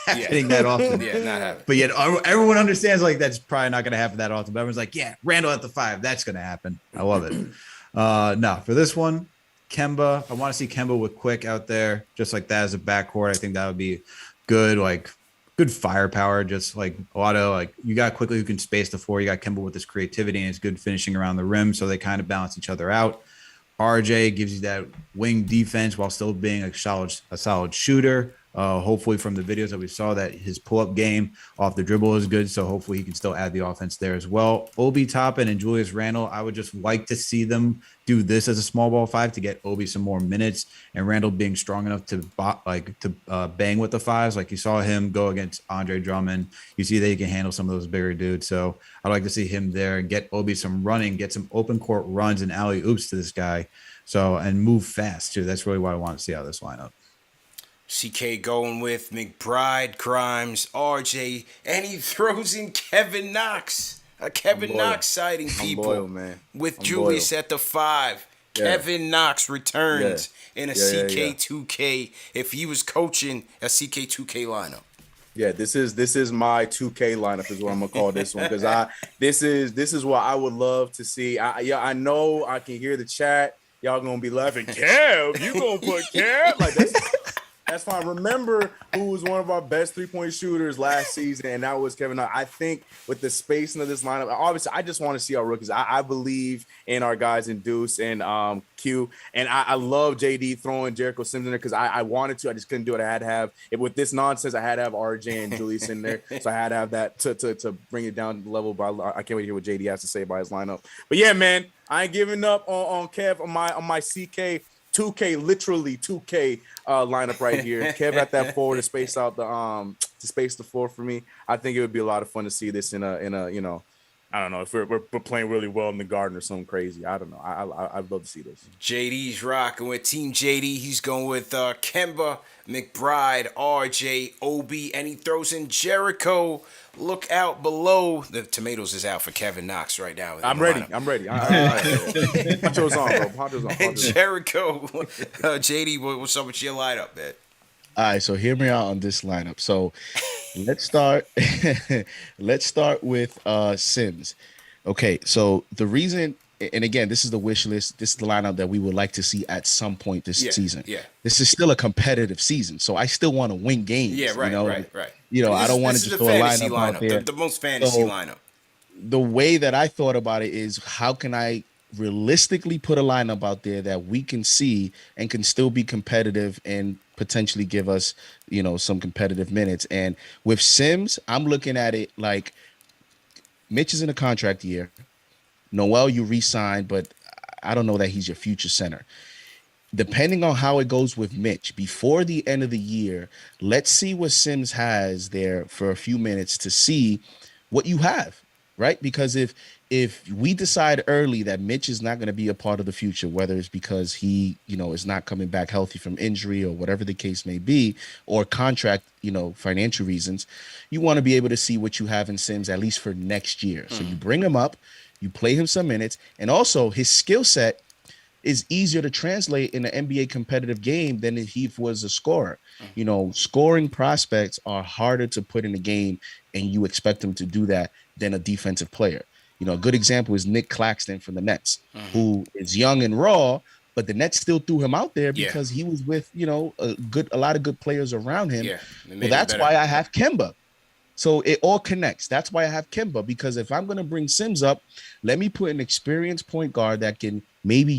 Speaker 2: happening that often.
Speaker 1: Yeah, not happening.
Speaker 2: But yet everyone understands that's probably not going to happen that often. But everyone's like, yeah, Randle at the 5, that's going to happen. I love it. No, for this one, Kemba. I want to see Kemba with Quick out there, just like that as a backcourt. I think that would be good, good firepower. Just a lot of you got Quickly who can space the floor. You got Kemba with his creativity and his good finishing around the rim, so they kind of balance each other out. RJ gives you that wing defense while still being a solid shooter. Hopefully from the videos that we saw that his pull-up game off the dribble is good, so hopefully he can still add the offense there as well. Obi Toppin and Julius Randle, I would just like to see them do this as a small ball 5 to get Obi some more minutes, and Randle being strong enough to bang with the 5s. Like you saw him go against Andre Drummond. You see that he can handle some of those bigger dudes. So I'd like to see him there and get Obi some running, get some open court runs and alley oops to this guy. So, and move fast too. That's really what I want to see out of this lineup.
Speaker 1: CK going with McBride, Grimes, RJ, and he throws in Kevin Knox. A Kevin Knox sighting, people.
Speaker 3: I'm loyal, man.
Speaker 1: With Julius at the 5. Yeah. Kevin Knox returns in a CK2K if he was coaching a CK2K lineup.
Speaker 3: Yeah, this is my 2K lineup is what I'm gonna call this one, because this is what I would love to see. I know I can hear the chat. Y'all gonna be laughing. Kev, you gonna put Kev like this? That's fine. Remember who was one of our best 3-point shooters last season, and that was Kevin Knox. I think with the spacing of this lineup, obviously, I just want to see our rookies. I believe in our guys in Deuce and Q, and I love JD throwing Jericho Sims in there because I wanted to. I just couldn't do it. I had to have it with this nonsense. I had to have RJ and Julius in there, so I had to have that to bring it down the level. But I can't wait to hear what JD has to say about his lineup. But yeah, man, I ain't giving up on Kev on my CK 2K, literally 2K lineup right here. Kev at that forward to space out to space the floor for me. I think it would be a lot of fun to see this in a you know, I don't know if we're playing really well in the Garden or something crazy. I don't know. I'd love to see this.
Speaker 1: JD's rocking with Team JD. He's going with Kemba, McBride, RJ, OB, and he throws in Jericho. Look out below. The tomatoes is out for Kevin Knox right now.
Speaker 3: I'm ready. Poncho's on, bro. Poncho's on.
Speaker 1: And Jericho. JD, what's up with your lineup, man?
Speaker 8: All right, so hear me out on this lineup. So let's start. Let's start with Sims. Okay, so the reason, and again, this is the wish list. This is the lineup that we would like to see at some point this season.
Speaker 1: Yeah.
Speaker 8: This is still a competitive season, so I still want to win games.
Speaker 1: Yeah, right,
Speaker 8: you know?
Speaker 1: right.
Speaker 8: You know, I don't want to just throw a lineup out there.
Speaker 1: The most fantasy lineup.
Speaker 8: The way that I thought about it is, how can I realistically put a lineup out there that we can see and can still be competitive and potentially give us, you know, some competitive minutes. And with Sims, I'm looking at it like Mitch is in a contract year. Noel, you re-signed, but I don't know that he's your future center. Depending on how it goes with Mitch, before the end of the year, let's see what Sims has there for a few minutes to see what you have, right? Because if we decide early that Mitch is not going to be a part of the future, whether it's because he, you know, is not coming back healthy from injury or whatever the case may be, or contract, you know, financial reasons, you want to be able to see what you have in Sims at least for next year. So you bring him up, you play him some minutes, and also his skill set is easier to translate in an NBA competitive game than if he was a scorer. You know, scoring prospects are harder to put in a game, and you expect them to do that than a defensive player. You know, a good example is Nick Claxton from the Nets, who is young and raw, but the Nets still threw him out there because he was with, you know, a lot of good players around him.
Speaker 1: Yeah,
Speaker 8: well, that's why I have Kemba. So it all connects. That's why I have Kemba, because if I'm going to bring Sims up, let me put an experienced point guard that can maybe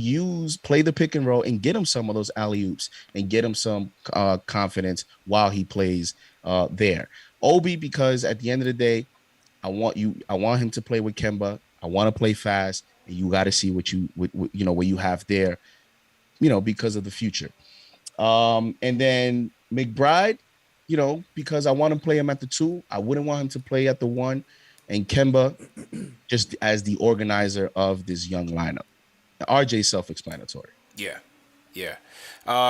Speaker 8: play the pick and roll and get him some of those alley-oops and get him some confidence while he plays there. Obi, because at the end of the day, I want him to play with Kemba. I want to play fast, and you got to see what you have there, you know, because of the future. And then McBride, you know, because I want to play him at the 2. I wouldn't want him to play at the 1. And Kemba, just as the organizer of this young lineup. RJ self-explanatory.
Speaker 1: Yeah.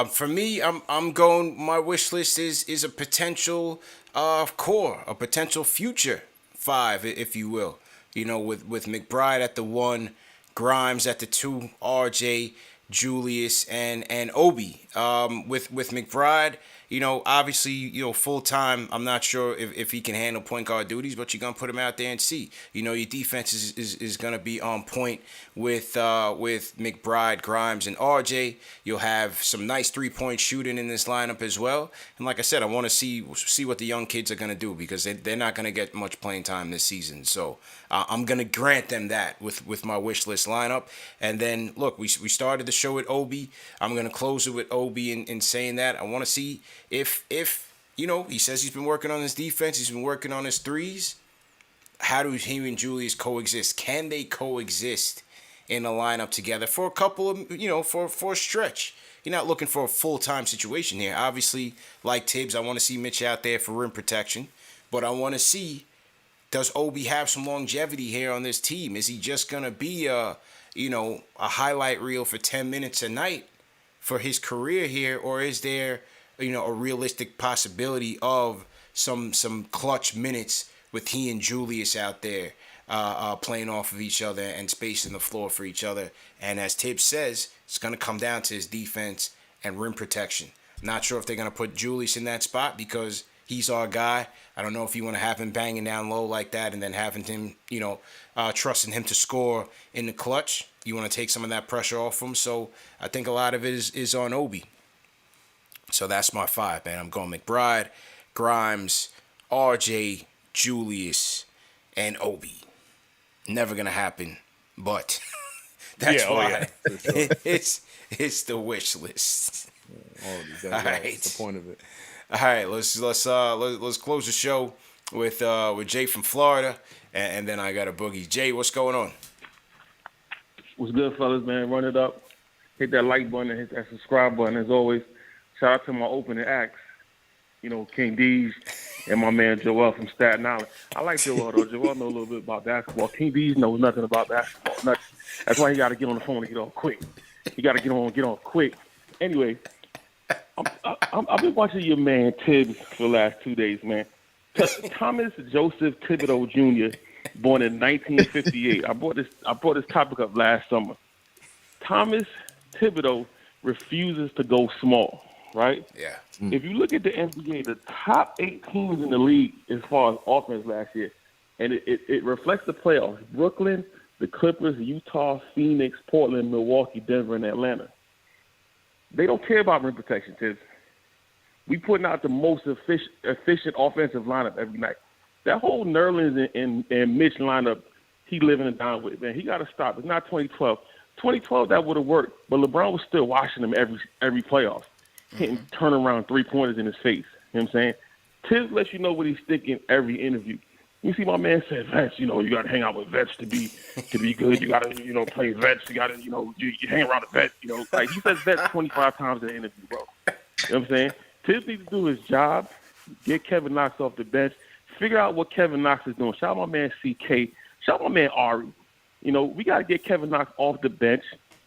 Speaker 1: For me, I'm going. My wish list is a potential core, a potential future 5, if you will. You know, with McBride at the 1, Grimes at the 2, RJ, Julius, and Obi. With McBride, you know, obviously, you know, full time. I'm not sure if he can handle point guard duties, but you're gonna put him out there and see. You know, your defense is gonna be on point with McBride, Grimes, and RJ. You'll have some nice 3-point shooting in this lineup as well. And like I said, I want to see what the young kids are gonna do, because they're not gonna get much playing time this season. So I'm gonna grant them that with my wish list lineup. And then look, we started the show with Obi. I'm gonna close it with Obi in saying that I want to see if you know, he says he's been working on his defense, he's been working on his threes. How do he and Julius coexist? Can they coexist in a lineup together for a couple of, you know, for a stretch? You're not looking for a full-time situation here. Obviously, like Thibs, I want to see Mitch out there for rim protection, but I want to see, does Obi have some longevity here on this team? Is he just gonna be a highlight reel for 10 minutes a night for his career here, or is there, you know, a realistic possibility of some clutch minutes with he and Julius out there playing off of each other and spacing the floor for each other? And as Thibs says, it's going to come down to his defense and rim protection. Not sure if they're going to put Julius in that spot because he's our guy. I don't know if you want to have him banging down low like that and then having him, you know, trusting him to score in the clutch. You want to take some of that pressure off him. So I think a lot of it is on Obi. So that's my 5, man. I'm going McBride, Grimes, RJ, Julius, and Obi. Never gonna happen, but that's why
Speaker 3: for sure.
Speaker 1: it's the wish list.
Speaker 3: All right. That's the point of it.
Speaker 1: All right, let's close the show with Jay from Florida, and then I got a Boogie. Jay, what's going on?
Speaker 18: What's good, fellas, man? Run it up. Hit that like button and hit that subscribe button. As always, shout out to my opening acts. You know, King D's and my man Joel from Staten Island. I like Joel, though. Joel know a little bit about basketball. King D's knows nothing about basketball. Nothing. That's why he got to get on the phone and get on quick. He got to get on quick. Anyway, I've been watching your man Thibs for the last 2 days, man. Thomas Joseph Thibodeau Jr., born in 1958. I brought this topic up last summer. Thomas Thibodeau refuses to go small, right?
Speaker 1: Yeah.
Speaker 18: If you look at the NBA, the top 8 teams in the league as far as offense last year, and it reflects the playoffs: Brooklyn, the Clippers, Utah, Phoenix, Portland, Milwaukee, Denver, and Atlanta. They don't care about rim protection, Tiz. We putting out the most efficient offensive lineup every night. That whole Nerlens and Mitch lineup, he living and dying with, man. He got to stop. It's not 2012. 2012, that would have worked, but LeBron was still watching him every playoff, hitting turnaround 3-pointers in his face. You know what I'm saying? Tiz lets you know what he's thinking every interview. You see my man said, vets, you got to hang out with vets to be good. You got to, play vets. You got to, you hang around a vet. Like he says vets 25 times in the interview, bro. You know what I'm saying? Tiz needs to do his job, get Kevin Knox off the bench, figure out what Kevin Knox is doing. Shout out my man CK. Shout out my man Ari. We got to get Kevin Knox off the bench,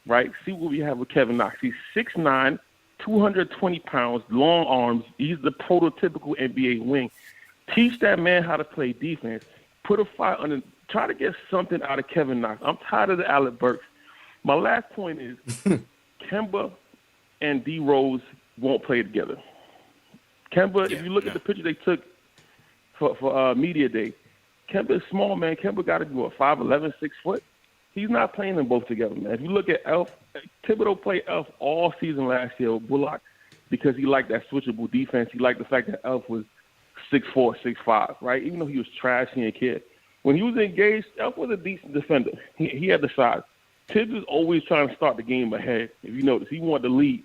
Speaker 18: right? See what we have with Kevin Knox. He's 6'9", 220 pounds, long arms. He's the prototypical NBA wing. Teach that man how to play defense. Put a fire under. Try to get something out of Kevin Knox. I'm tired of the Alec Burks. My last point is Kemba and D Rose won't play together. Kemba, if you look at the picture they took for media day, Kemba is small, man. Kemba got to be 5'11", 6 foot. He's not playing them both together, man. If you look at Elf, Thibodeau played Elf all season last year with Bullock because he liked that switchable defense. He liked the fact that Elf was 6'4", 6'5", right? Even though he was trashy a kid. When he was engaged, Elf was a decent defender. He had the size. Thibs is always trying to start the game ahead. If you notice, he wanted to lead.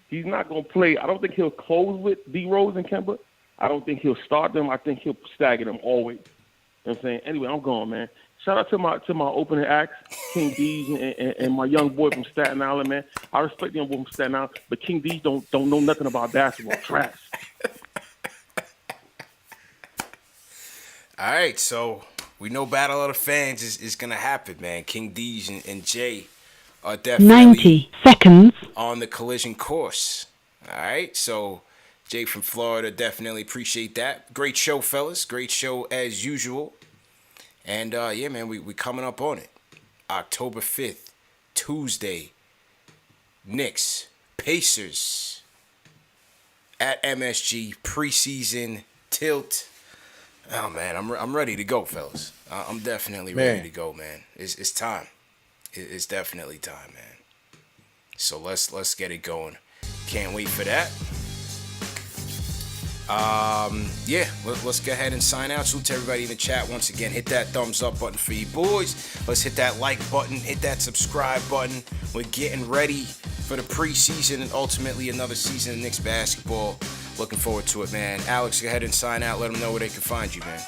Speaker 18: He's not going to play. I don't think he'll close with D Rose and Kemba. I don't think he'll start them. I think he'll stagger them always. You know what I'm saying? Anyway, I'm going, man. Shout out to my opening acts, King D's and my young boy from Staten Island, man. I respect the young boy from Staten Island, but King D's don't know nothing about basketball. Trash.
Speaker 1: All right, so we know Battle of the Fans is going to happen, man. King D's and Jay are definitely
Speaker 19: 90 seconds
Speaker 1: on the collision course. All right, so Jay from Florida, definitely appreciate that. Great show, fellas. Great show as usual. And, yeah, man, we coming up on it. October 5th, Tuesday, Knicks, Pacers at MSG, preseason tilt. Oh, man, I'm ready to go, fellas. I'm definitely ready to go, man. It's time. It's definitely time, man. So let's get it going. Can't wait for that. Yeah, let's go ahead and sign out. Salute to everybody in the chat. Once again, hit that thumbs up button for you boys. Let's hit that like button, hit that subscribe button. We're getting ready for the preseason and ultimately another season of Knicks basketball. Looking forward to it, man. Alex, go ahead and sign out. Let them know where they can find you, man.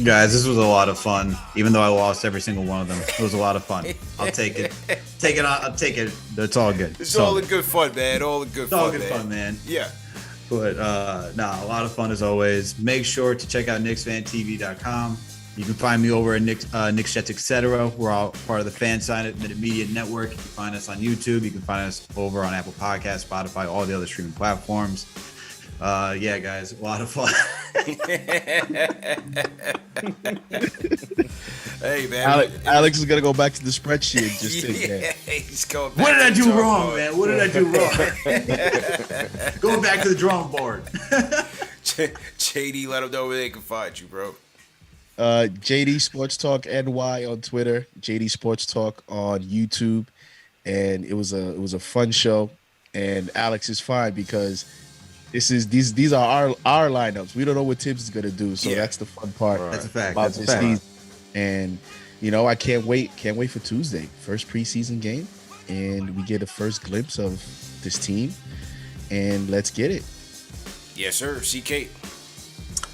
Speaker 2: Guys, this was a lot of fun. Even though I lost every single one of them, it was a lot of fun. I'll take it. I'll take it. It's all good.
Speaker 1: It's all the good fun, man. All the good fun,
Speaker 2: all good fun, man.
Speaker 1: Yeah.
Speaker 2: But, a lot of fun as always. Make sure to check out KnicksFanTV.com. You can find me over at Knicks Jets, etc. We're all part of the Fan Sign at Media Network. You can find us on YouTube. You can find us over on Apple Podcasts, Spotify, all the other streaming platforms. Yeah, guys, a lot of fun.
Speaker 1: Hey, man.
Speaker 8: Alex is gonna go back to the spreadsheet. And just take that.
Speaker 1: He's going
Speaker 2: back. What did I do wrong, man? What did I do wrong? Going back to the drawing board.
Speaker 1: JD, let them know where they can find you, bro.
Speaker 8: JD Sports Talk NY on Twitter, JD Sports Talk on YouTube, and it was a fun show. and Alex is fine because these are our lineups. We don't know what Thibs is gonna do, so that's the fun part.
Speaker 2: That's a fact.
Speaker 8: About
Speaker 2: That's a
Speaker 8: this
Speaker 2: fact.
Speaker 8: season. And I can't wait for Tuesday, first preseason game, and we get a first glimpse of this team, and let's get it.
Speaker 1: Yes, sir. CK.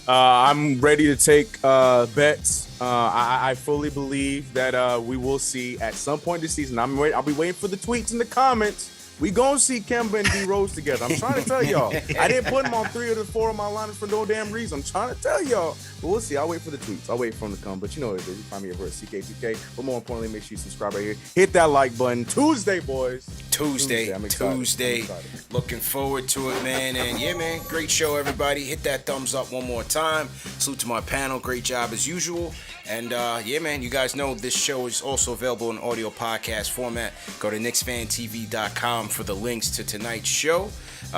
Speaker 3: I'm ready to take bets. I fully believe that we will see at some point this season. I'll be waiting for the tweets and the comments. We gonna see Kemba and D Rose together. I'm trying to tell y'all. I didn't put them on 3 of the 4 of my lineups for no damn reason. I'm trying to tell y'all. But we'll see. I'll wait for the tweets. I'll wait for them to come. But you know what it is. You find me over at CK2K. But more importantly, make sure you subscribe right here. Hit that like button. Tuesday, boys.
Speaker 1: Tuesday.
Speaker 3: I'm excited.
Speaker 1: Tuesday.
Speaker 3: I'm excited.
Speaker 1: Looking forward to it, man. And yeah, man, great show, everybody. Hit that thumbs up one more time. Salute to my panel. Great job as usual. And yeah, man, you guys know this show is also available in audio podcast format. Go to KnicksFanTV.com for the links to tonight's show.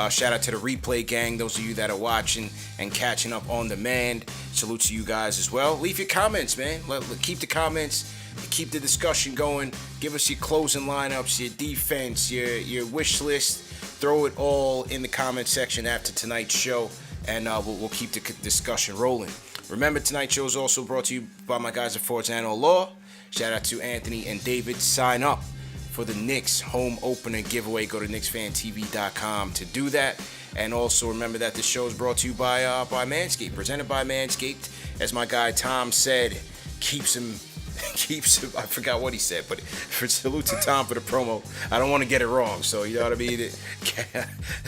Speaker 1: Shout out to the replay gang, those of you that are watching and catching up on demand. Salute to you guys as well. Leave your comments, man. Keep the comments. Keep the discussion going. Give us your closing lineups, your defense, your wish list. Throw it all in the comment section after tonight's show, and we'll keep the discussion rolling. Remember, tonight's show is also brought to you by my guys at Forzano Law. Shout out to Anthony and David. Sign up for the Knicks home opener giveaway. Go to KnicksFanTV.com to do that. And also remember that this show is brought to you by Manscaped, presented by Manscaped. As my guy Tom said, keeps him. I forgot what he said, but salute to Tom for the promo. I don't want to get it wrong, so you know what I mean.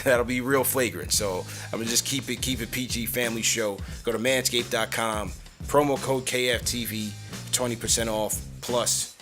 Speaker 1: That'll be real flagrant. So I'm gonna just keep it PG family show. Go to manscaped.com, promo code KFTV, 20% off plus